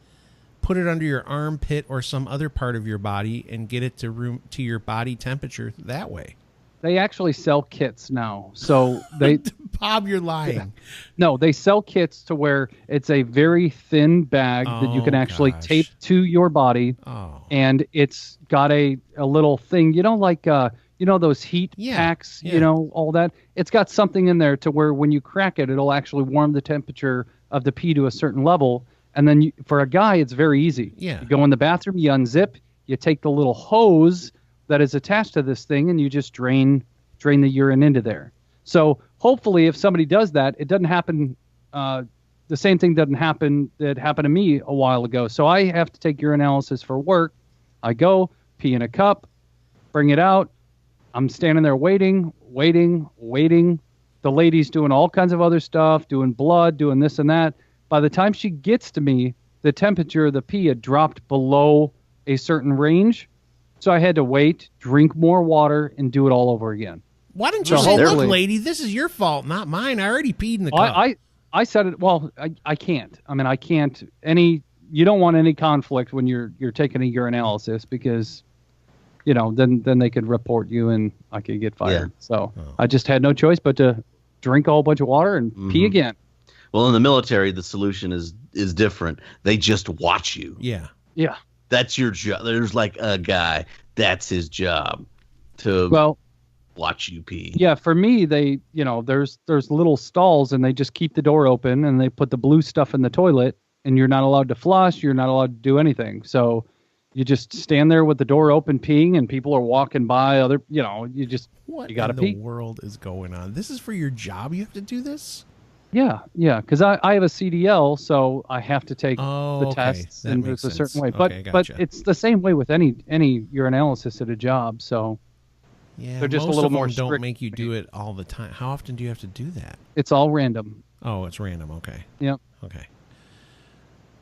put it under your armpit or some other part of your body, and get it to your body temperature that way? They actually sell kits now. So they Bob, you're lying. No, they sell kits to where it's a very thin bag that you can actually tape to your body. Oh. And it's got a little thing, like those heat packs, all that. It's got something in there to where when you crack it, it'll actually warm the temperature of the pee to a certain level. And then for a guy, it's very easy. Yeah. You go in the bathroom, you unzip, you take the little hose that is attached to this thing, and you just drain the urine into there. So hopefully if somebody does that, it doesn't happen. The same thing doesn't happen that happened to me a while ago. So I have to take urinalysis for work. I go, pee in a cup, bring it out. I'm standing there waiting. The lady's doing all kinds of other stuff, doing blood, doing this and that. By the time she gets to me, the temperature of the pee had dropped below a certain range. So I had to wait, drink more water, and do it all over again. Why didn't you say, look, lady, this is your fault, not mine. I already peed in the cup. I said it. Well, I can't. I mean, I can't. You don't want any conflict when you're taking a urinalysis because, then they could report you and I could get fired. Yeah. So I just had no choice but to drink a whole bunch of water and pee again. Well, in the military, the solution is different. They just watch you. Yeah. Yeah. That's your job. There's like a guy. That's his job to watch you pee. Yeah, for me, they, there's little stalls and they just keep the door open and they put the blue stuff in the toilet and you're not allowed to flush. You're not allowed to do anything. So you just stand there with the door open peeing and people are walking by. You got to pee. What in the world is going on? This is for your job? You have to do this? Yeah, because I have a CDL, so I have to take the tests, and there's a certain way. But it's the same way with any urinalysis at a job. So yeah, they're just a little more strict. Don't make you do it all the time. How often do you have to do that? It's all random. Oh, it's random. Okay. Yep. Okay.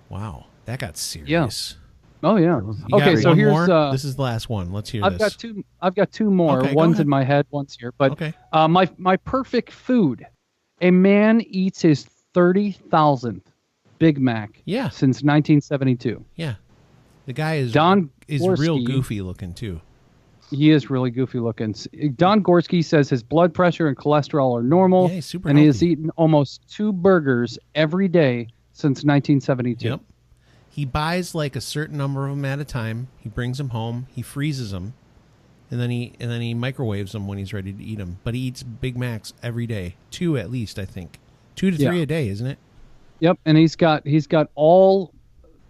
Wow, that got serious. Yeah. Oh yeah. Okay, so here's this is the last one. Let's hear this. I've got two more. Okay, one's in my head, one's here. But my perfect food. A man eats his 30,000th Big Mac since 1972. Yeah. The guy is real goofy looking, too. He is really goofy looking. Don Gorski says his blood pressure and cholesterol are normal, he's super and healthy. he has eaten almost 2 burgers every day since 1972. Yep. He buys like a certain number of them at a time. He brings them home. He freezes them. And then he microwaves them when he's ready to eat them. But he eats Big Macs every day, 2 at least, I think, 2 to 3 a day, isn't it? Yep, and he's got all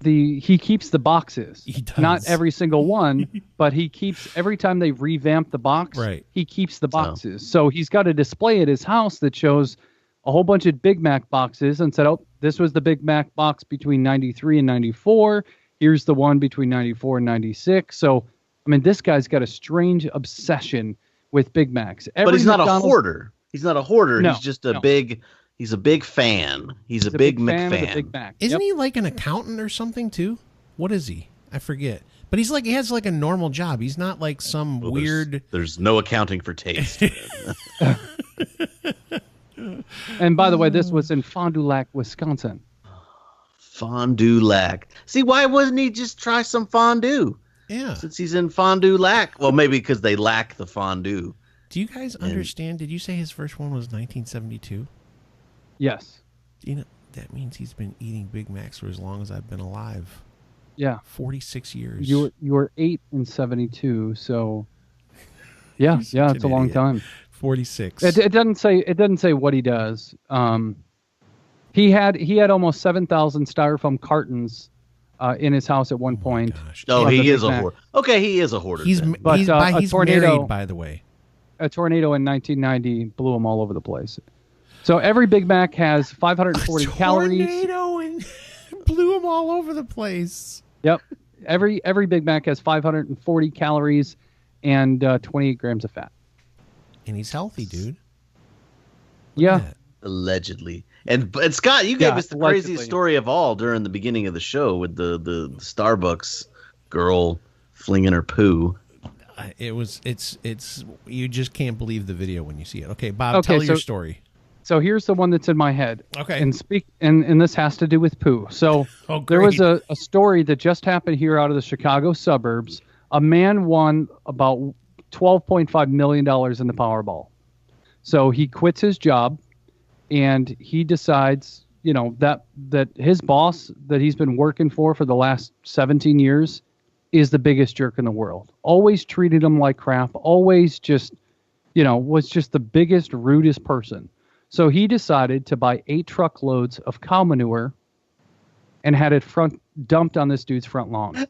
he keeps the boxes. He does. Not every single one, but he keeps every time they revamp the box. Right. He keeps the boxes, so he's got a display at his house that shows a whole bunch of Big Mac boxes and said, "Oh, this was the Big Mac box between '93 and '94. Here's the one between '94 and '96." So. I mean, this guy's got a strange obsession with Big Macs. But he's not a hoarder. He's not a hoarder. No, he's just a big He's a big fan. He's a big big fan of the McFan. Big Mac. Isn't he like an accountant or something too? What is he? I forget. But he's like, he has like a normal job. He's not like some weird. There's no accounting for taste. And by the way, this was in Fond du Lac, Wisconsin. Fond du Lac. See, why wouldn't he just try some fondue? Yeah. Since he's in Fond du Lac. Well, maybe because they lack the fondue. Do you guys understand? Did you say his first one was 1972? Yes. You know, that means he's been eating Big Macs for as long as I've been alive. Yeah. 46 years. You were 8 in 72, so yeah, it's a long time. 46. It doesn't say what he does. He had almost 7,000 styrofoam cartons in his house at one point. Gosh. Oh, he is a hoarder. Okay, he is a hoarder. He's But, tornado- married, by the way. A tornado in 1990 blew him all over the place. So every Big Mac has 540 calories. Tornado and blew him all over the place. Yep. Every Big Mac has 540 calories and 28 grams of fat. And he's healthy, dude. Yeah. Allegedly. And Scott, you gave us the allegedly. craziest story of all during the beginning of the show with the Starbucks girl flinging her poo. It's you just can't believe the video when you see it. Okay, Bob, tell your story. So here's the one that's in my head. Okay. And this has to do with poo. So there was a story that just happened here out of the Chicago suburbs. A man won about $12.5 million in the Powerball. So he quits his job and he decides, that his boss that he's been working for the last 17 years is the biggest jerk in the world. Always treated him like crap. Always just, was just the biggest, rudest person. So he decided to buy 8 truckloads of cow manure and had it dumped on this dude's front lawn.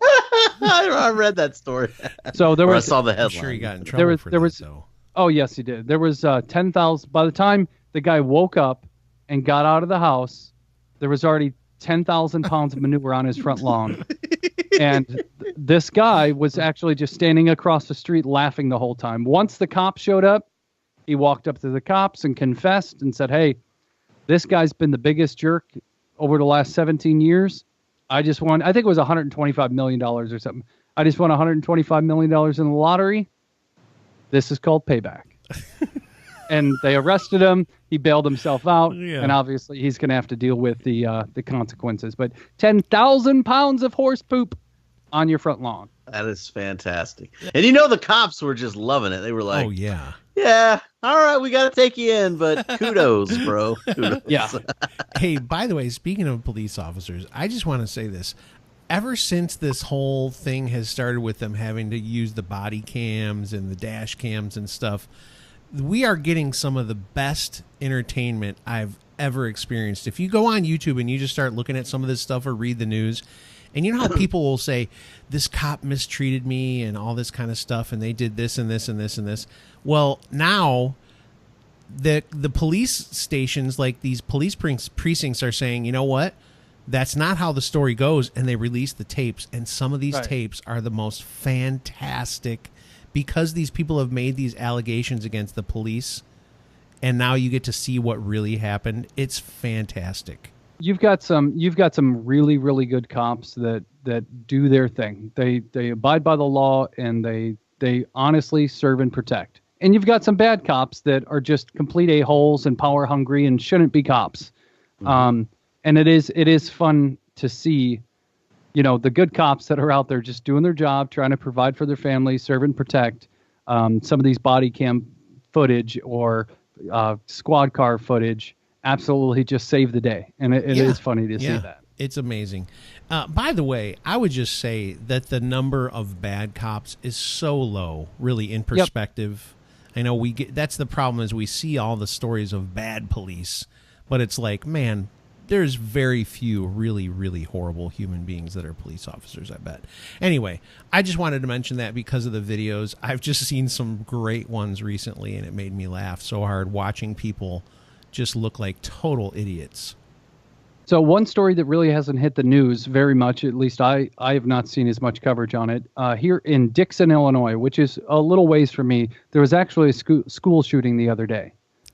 I read that story. So I saw the headline. I'm sure he got in trouble for that, though. Oh, yes, he did. There was 10,000. By the time the guy woke up and got out of the house, there was already 10,000 pounds of manure on his front lawn. And this guy was actually just standing across the street laughing the whole time. Once the cops showed up, he walked up to the cops and confessed and said, "Hey, this guy's been the biggest jerk over the last 17 years. I think it was $125 million or something. I just won $125 million in the lottery. This is called payback." And they arrested him. He bailed himself out. Yeah. And obviously he's going to have to deal with the consequences. But 10,000 pounds of horse poop on your front lawn. That is fantastic. And the cops were just loving it. They were like, "Oh, yeah. Yeah, all right, we got to take you in, but kudos, bro." Kudos. Yeah. Hey, by the way, speaking of police officers, I just want to say this. Ever since this whole thing has started with them having to use the body cams and the dash cams and stuff, we are getting some of the best entertainment I've ever experienced. If you go on YouTube and you just start looking at some of this stuff or read the news, and you know how people will say, this cop mistreated me and all this kind of stuff, and they did this and this and this and this. Well, now the police stations, like these police precincts, are saying, you know what? That's not how the story goes, and they release the tapes, and some of these tapes are the most fantastic because these people have made these allegations against the police, and now you get to see what really happened. It's fantastic. You've got some really, really good cops that do their thing. They abide by the law and they honestly serve and protect. And you've got some bad cops that are just complete a-holes and power hungry and shouldn't be cops. Mm-hmm. And it is fun to see, the good cops that are out there just doing their job, trying to provide for their family, serve and protect. Some of these body cam footage or squad car footage absolutely just save the day. And it is funny to see that. It's amazing. By the way, I would just say that the number of bad cops is so low, really, in perspective. Yep. I know that's the problem, is we see all the stories of bad police, but it's like, man, there's very few really, really horrible human beings that are police officers, I bet. Anyway, I just wanted to mention that because of the videos. I've just seen some great ones recently, and it made me laugh so hard watching people just look like total idiots. So one story that really hasn't hit the news very much, at least I have not seen as much coverage on it, here in Dixon, Illinois, which is a little ways from me, there was actually a school shooting the other day.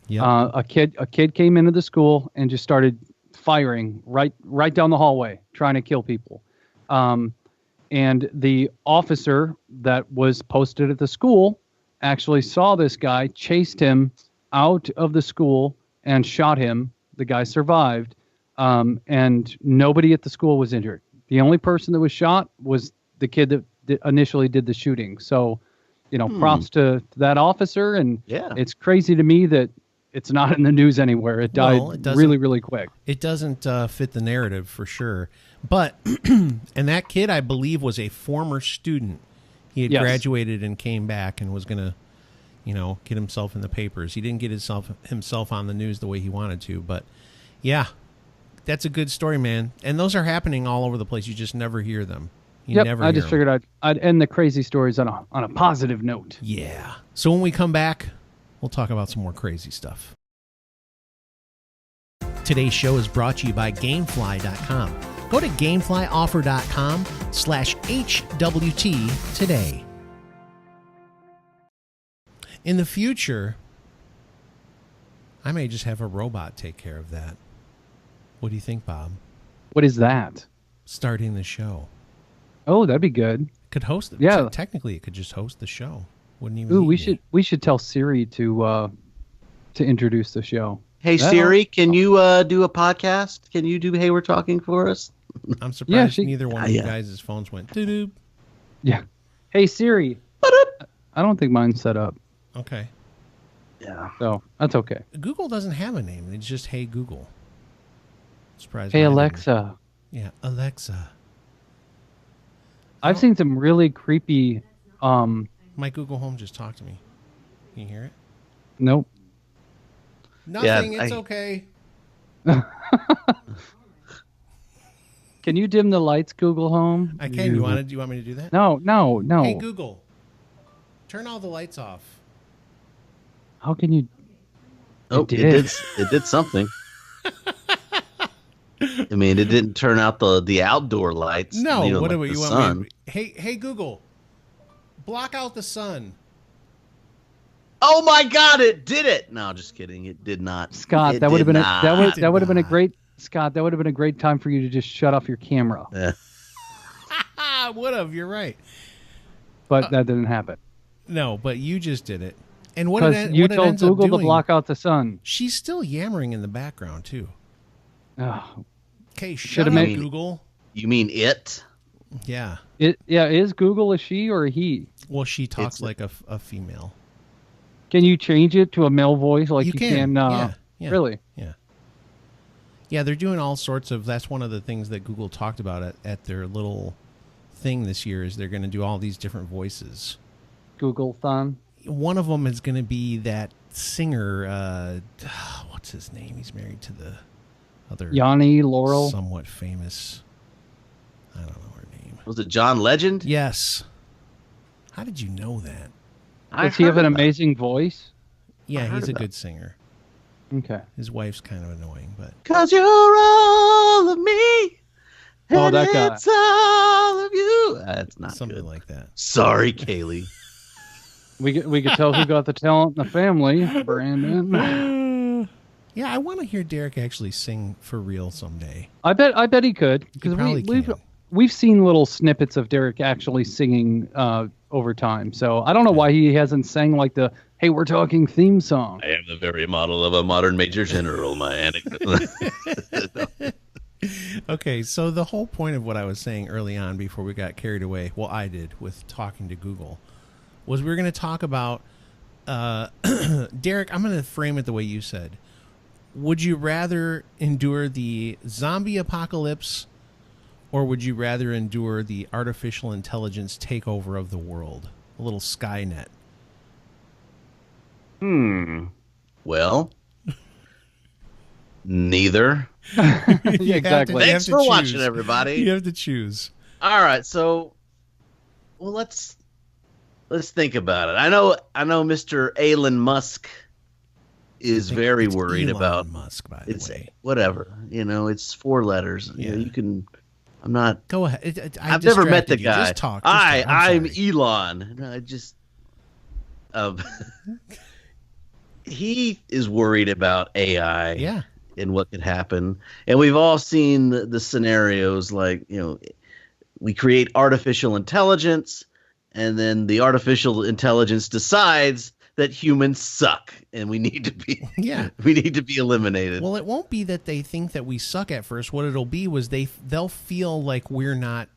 Yep. A kid came into the school and just started firing right down the hallway, trying to kill people. And the officer that was posted at the school actually saw this guy, chased him out of the school, and shot him. The guy survived, and nobody at the school was injured. The only person that was shot was the kid that initially did the shooting. So, props to that officer. And it's crazy to me that it's not in the news anywhere. It died really, really quick. It doesn't fit the narrative for sure. But, and that kid, I believe, was a former student. He had graduated and came back and was going to, get himself in the papers. He didn't get himself on the news the way he wanted to. But, yeah, that's a good story, man. And those are happening all over the place. You just never hear them. I just figured I'd end the crazy stories on a positive note. Yeah. So when we come back, we'll talk about some more crazy stuff. Today's show is brought to you by Gamefly.com. Go to Gameflyoffer.com/HWT today. In the future, I may just have a robot take care of that. What do you think, Bob? What is that? Starting the show. Oh, that'd be good. Could host it. Yeah. Technically, it could just host the show. Wouldn't even. Ooh, we should tell Siri to introduce the show. Hey Siri, can you do a podcast? Can you do Hey We're Talking for us? I'm surprised neither one of you guys' phones went doo-doo. Yeah. Hey Siri. I don't think mine's set up. Okay. Yeah. So that's okay. Google doesn't have a name. It's just Hey Google. Surprised. Hey Alexa. Yeah, Alexa. I've seen some really creepy. My Google Home just talked to me. Can you hear it? Nope. Nothing. It's okay. Can you dim the lights, Google Home? I can. Do you want me to do that? No. Hey Google, turn all the lights off. How can you? Oh, it did something. I mean, it didn't turn out the outdoor lights. No, what like do you sun. want me to... Hey Google, block out the sun. Oh my God! It did it. No, just kidding. It did not. Scott, that would have been that would have been a great Scott. That would have been a great time for you to just shut off your camera. Would have. You're right. But that didn't happen. No, but you just did it. And what you told Google to block out the sun. She's still yammering in the background too. Oh. Okay, shut up, Google. You mean it? Yeah. Is Google a she or a he? Well, she talks like a female. Can you change it to a male voice like you can? Yeah. Really? Yeah. Yeah, they're doing all sorts of... That's one of the things that Google talked about at their little thing this year is they're going to do all these different voices. Google-thon? One of them is going to be that singer... what's his name? He's married to the other... Yanni Laurel? Somewhat famous... I don't know her name. Was it John Legend? Yes. How did you know that? Does he have an amazing voice? Yeah, he's a good singer. Okay. His wife's kind of annoying, but... 'Cause you're all of me, and that guy. it's all of you. That's not something good. like that. Sorry, Kaylee. We could tell who got the talent in the family, Brandon. Yeah, I want to hear Derek actually sing for real someday. I bet he could, because we've seen little snippets of Derek actually singing over time. So I don't know why he hasn't sang like the Hey We're Talking theme song. I am the very model of a modern major general, my anecdote. Okay, so the whole point of what I was saying early on before we got carried away, well, I did with talking to Google, was we were going to talk about, Derek, I'm going to frame it the way you said. Would you rather endure the zombie apocalypse, or would you rather endure the artificial intelligence takeover of the world? A little Skynet. Well, neither. Yeah, exactly. Thanks for watching, everybody. You have to choose. All right, so let's think about it. I know Mr. Elon Musk is very worried about Musk, by the way. Whatever, it's 4 letters. Yeah. You can. I'm not. Go ahead. I've never met the you. guy. Just talk. I'm Elon. No, I just. he is worried about AI Yeah. and what could happen. And we've all seen the scenarios like, we create artificial intelligence, and then the artificial intelligence decides that humans suck and we need to be Yeah. we need to be eliminated. Well, it won't be that they think that we suck at first. What it'll be was they'll feel like we're not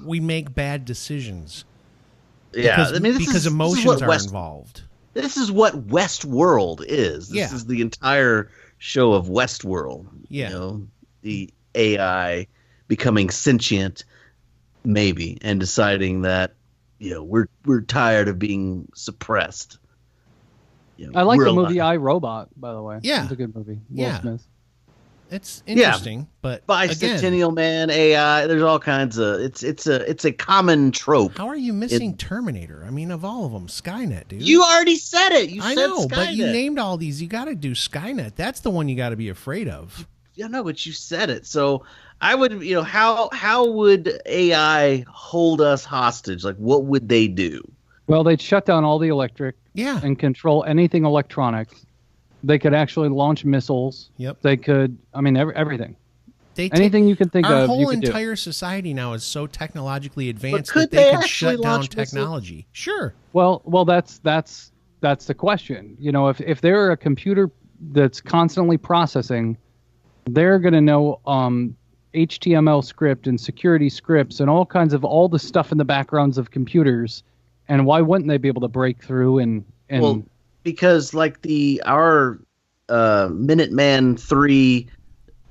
we make bad decisions. Yeah, Because, this is emotions what are West, involved. This is what Westworld is. This Yeah. is the entire show of Westworld. Yeah. The AI becoming sentient, maybe, and deciding that we're tired of being suppressed. I like we're the movie alive. I, Robot, by the way. Yeah. It's a good movie. Will Yeah. Smith. It's interesting, but again, Bicentennial Man, AI. There's all kinds of. It's a common trope. how are you missing Terminator? I mean, of all of them, Skynet, dude. You already said it. You I said know, but you Skynet. named all these. You got to do Skynet. That's the one you got to be afraid of. Yeah, no, but you said it. So I would, how would AI hold us hostage? Like, what would they do? Well, they'd shut down all the electric Yeah. and control anything electronic. They could actually launch missiles. Yep. They could, everything. They Anything you can think Our of, whole you could do. entire society now is so technologically advanced could that they they could actually shut down launch missiles? technology. Sure. Well, that's the question. If they're a computer that's constantly processing, they're going to know HTML script and security scripts and all kinds of all the stuff in the backgrounds of computers. And why wouldn't they be able to break through and Well, because like our Minuteman III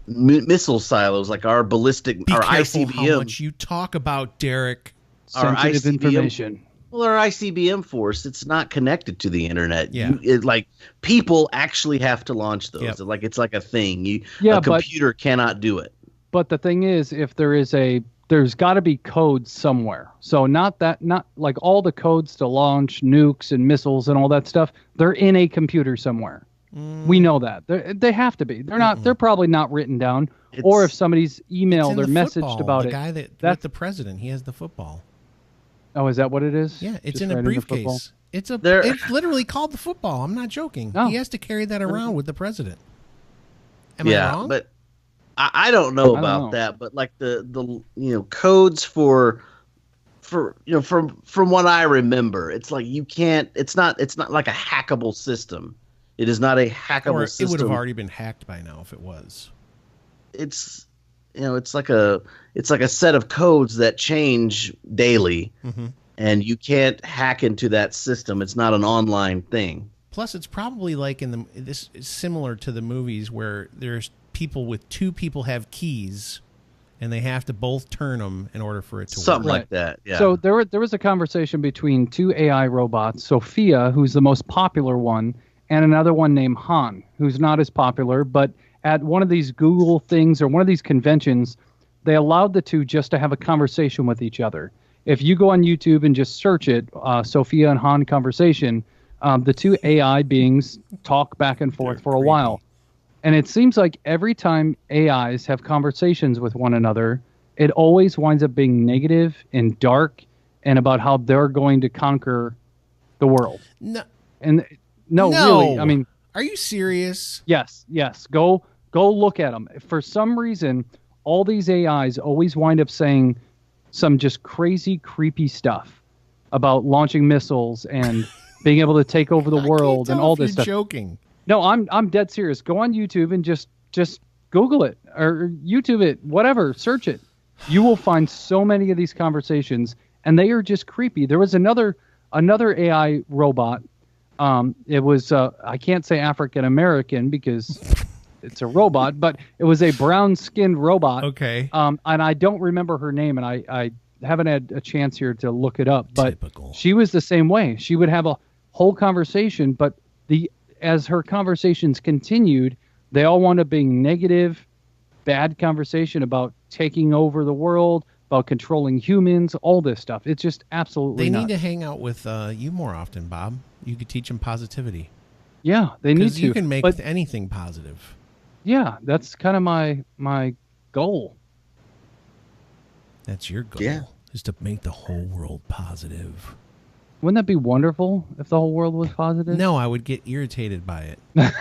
missile silos, like our ballistic, Be our careful how ICBM, much you talk about, Derek. our sensitive ICBM information? well, our ICBM force, it's not connected to the internet. Yeah. Like people actually have to launch those. Yep. Like it's like a thing. Yeah, a but- computer cannot do it. But the thing is, if there's got to be code somewhere. So not like all the codes to launch nukes and missiles and all that stuff. They're in a computer somewhere. We know that they have to be. They're not. They're probably not written down. Or if somebody's It's in emailed or the messaged football. about the it. guy with That's the president, he has the football. Oh, is that what it is? Yeah, it's Just in a right the football? briefcase. It's There- literally called the football. I'm not joking. Oh. He has to carry that around with the president. Am yeah, I wrong? but I don't know I don't about know. that. But like the codes for from what I remember, it's like you can't. It's not like a hackable system. It is not a hackable or system. it would have already been hacked by now if it was. It's it's like a set of codes that change daily, Mm-hmm. and you can't hack into that system. It's not an online thing. Plus, it's probably like this is similar to the movies where there's two people have keys, and they have to both turn them in order for it to Something work. like that. Yeah. So there was a conversation between two AI robots, Sophia, who's the most popular one, and another one named Han, who's not as popular. But at one of these Google things or one of these conventions, they allowed the two just to have a conversation with each other. If you go on YouTube and just search it, Sophia and Han conversation, the two AI beings talk back and forth for a while. And it seems like every time AIs have conversations with one another, it always winds up being negative and dark and about how they're going to conquer the world. No, And no, really, I mean, are you serious? yes. Go look at them. For some reason, all these AIs always wind up saying some just crazy, creepy stuff about launching missiles and being able to take over the world and all this stuff. Joking. No, I'm dead serious. Go on YouTube and just Google it or YouTube it, whatever, search it. You will find so many of these conversations, and they are just creepy. There was another AI robot. It was I can't say African American because it's a robot, but it was a brown-skinned robot. Okay. And I don't remember her name, and I haven't had a chance here to look it up. But Typical. she was the same way. She would have a whole conversation, but as her conversations continued, they all wound up being negative, bad conversation about taking over the world, about controlling humans, all this stuff. It's just absolutely They nuts. need to hang out with you more often, Bob. You could teach them positivity. Yeah, they need Because to. you can make but anything positive. yeah, that's kind of my goal. That's your goal. Yeah. Is to make the whole world positive. Wouldn't that be wonderful if the whole world was positive? No, I would get irritated by it.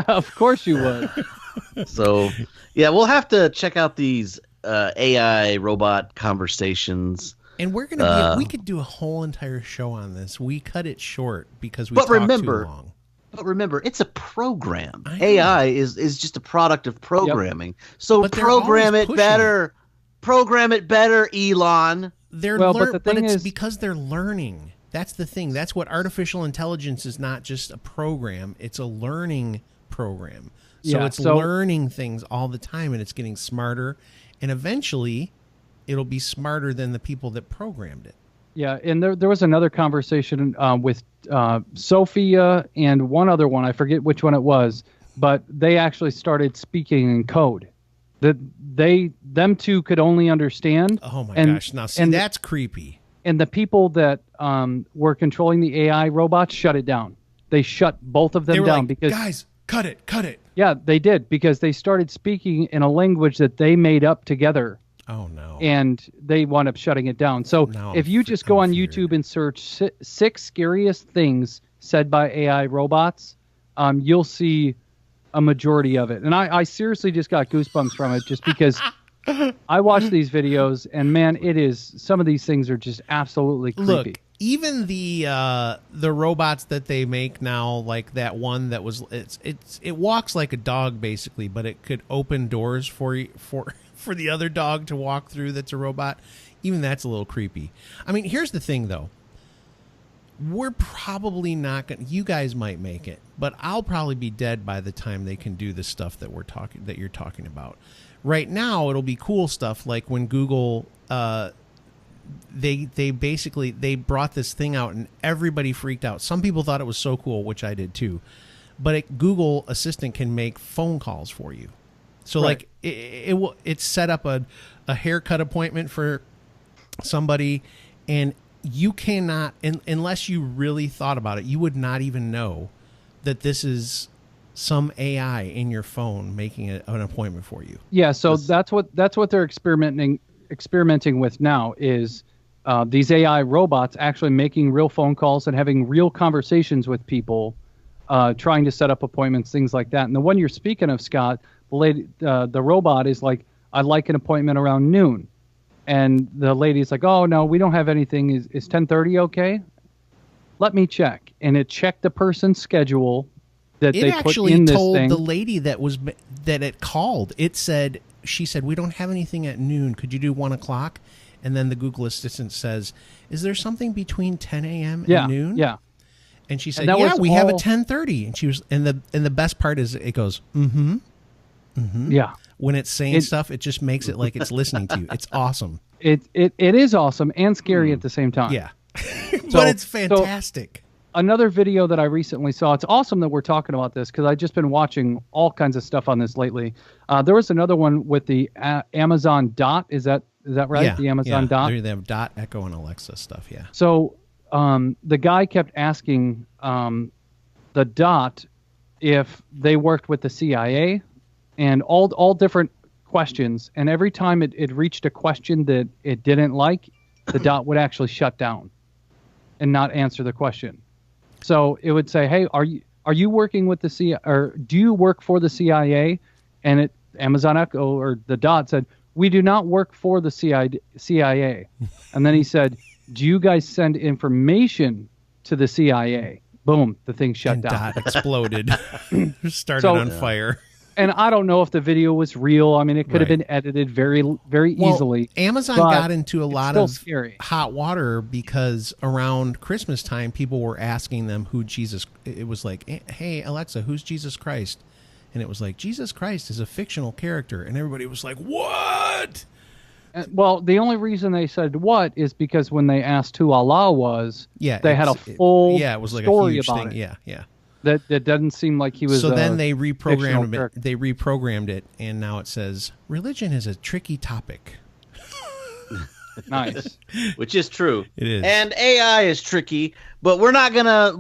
Of course you would. So, yeah, we'll have to check out these AI robot conversations. And we're gonna we could do a whole entire show on this. We cut it short because we talked too long. But remember, it's a program. AI is just a product of programming. Yep. So program it better. Program it better, Elon. But it's because they're learning. That's the thing. That's what artificial intelligence is, not just a program. It's a learning program. So it's learning things all the time, and it's getting smarter. And eventually, it'll be smarter than the people that programmed it. Yeah, and there was another conversation with Sophia and one other one. I forget which one it was, but they actually started speaking in code that them two could only understand. Oh my gosh! Now see, that's creepy. And the people that were controlling the AI robots shut it down. They shut both of them down because guys, cut it. Yeah, they did, because they started speaking in a language that they made up together. Oh no! And they wound up shutting it down. So if you just go on YouTube and search 6 scariest things said by AI robots, you'll see a majority of it. And I seriously just got goosebumps from it, just because I watch these videos, and man, some of these things are just absolutely creepy. Look, even the robots that they make now, like that one that was it walks like a dog basically, but it could open doors for the other dog to walk through. That's a robot. Even that's a little creepy. I mean, here's the thing though. We're probably not going to, you guys might make it, but I'll probably be dead by the time they can do the stuff that you're talking about. Right now, it'll be cool stuff like when Google, they brought this thing out and everybody freaked out. Some people thought it was so cool, which I did too. But Google Assistant can make phone calls for you. So like it set up a haircut appointment for somebody, and you cannot, unless you really thought about it, you would not even know that this is some AI in your phone making an appointment for you. Yeah, so that's what they're experimenting with now, is these AI robots actually making real phone calls and having real conversations with people, trying to set up appointments, things like that. And the one you're speaking of, Scott, the robot is like, I'd like an appointment around noon. And the lady's like, oh, no, we don't have anything. Is 10:30 okay? Let me check. And it checked the person's schedule that they put in this thing. It actually told the lady that it called. She said, we don't have anything at noon. Could you do 1 o'clock? And then the Google Assistant says, is there something between 10 a.m. and noon? Yeah. And she said, yeah, we have a 10:30. And she was, and the best part is it goes, mm-hmm. Mm-hmm. Yeah. When it's saying stuff, it just makes it like it's listening to you. It's awesome. It is awesome and scary at the same time. Yeah. But it's fantastic. So another video that I recently saw, it's awesome that we're talking about this, because I've just been watching all kinds of stuff on this lately. There was another one with the Amazon Dot. Is that right? Yeah, the Amazon Dot? They have Dot, Echo, and Alexa stuff, yeah. So the guy kept asking the Dot if they worked with the CIA, and all different questions. And every time it reached a question that it didn't like, the Dot would actually shut down and not answer the question. So it would say, hey, are you working with the CIA, or do you work for the CIA? And Amazon Echo, or the Dot, said, we do not work for the CIA. And then he said, do you guys send information to the CIA? Boom, the thing shut down. Dot exploded. Started on fire. And I don't know if the video was real. I mean, it could have been edited very, very easily. Amazon got into a lot of hot water because around Christmas time, people were asking them who Jesus. It was like, hey, Alexa, who's Jesus Christ? And it was like, Jesus Christ is a fictional character. And everybody was like, what? Well, the only reason they said what is because when they asked who Allah was, they had a full it was like story a huge about thing. it. Yeah. That doesn't seem like he was. So then they reprogrammed it, and now it says religion is a tricky topic. Nice, which is true. It is, and AI is tricky. But we're not gonna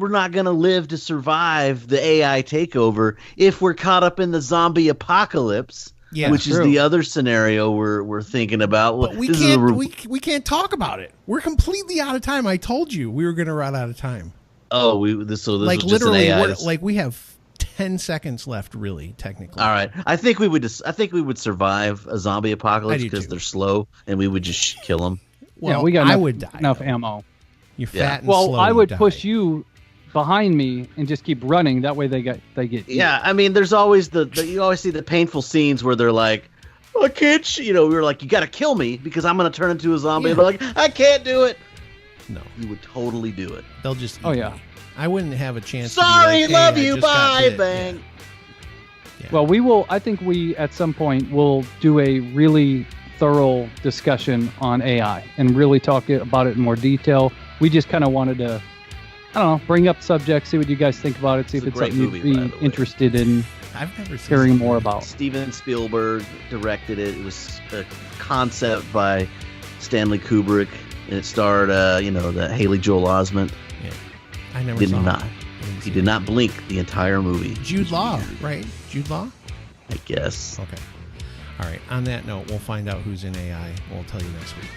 live to survive the AI takeover if we're caught up in the zombie apocalypse. Yeah, which is true. the other scenario we're thinking about. But we This is can't. a We can't talk about it. We're completely out of time. I told you we were going to run out of time. this was Like just an literally, AI. we have 10 seconds left. Really, technically. All right, I think we would survive a zombie apocalypse I do because too. they're slow, and we would just kill them. Well, yeah, we got I enough, would die. enough though. ammo. You're Yeah. fat and Well, slow. I you would die. push you behind me and just keep running. That way they get Yeah, I mean, there's always you always see the painful scenes where they're like, I can't, we were like, you got to kill me because I'm going to turn into a zombie. Yeah. They're like, I can't do it. No, You would totally do it. they'll just. Oh, eat yeah. me. I wouldn't have a chance. to be Sorry, like, love hey, I you, just got bye, bit. bang. Yeah. Well, we will. I think we at some point will do a really thorough discussion on AI and really talk about it in more detail. We just kind of wanted to, I don't know, bring up subjects, see what you guys think about it, see It's if a it's great something movie, you'd by be the way. interested in I've never seen hearing it. more about. Steven Spielberg directed it. It was a concept by Stanley Kubrick, and it starred, the Haley Joel Osment. Yeah. I never Did saw not. it. I didn't He see did it. not blink the entire movie. Jude Law, right? Jude Law. I guess. Okay. All right. On that note, we'll find out who's in AI. We'll tell you next week.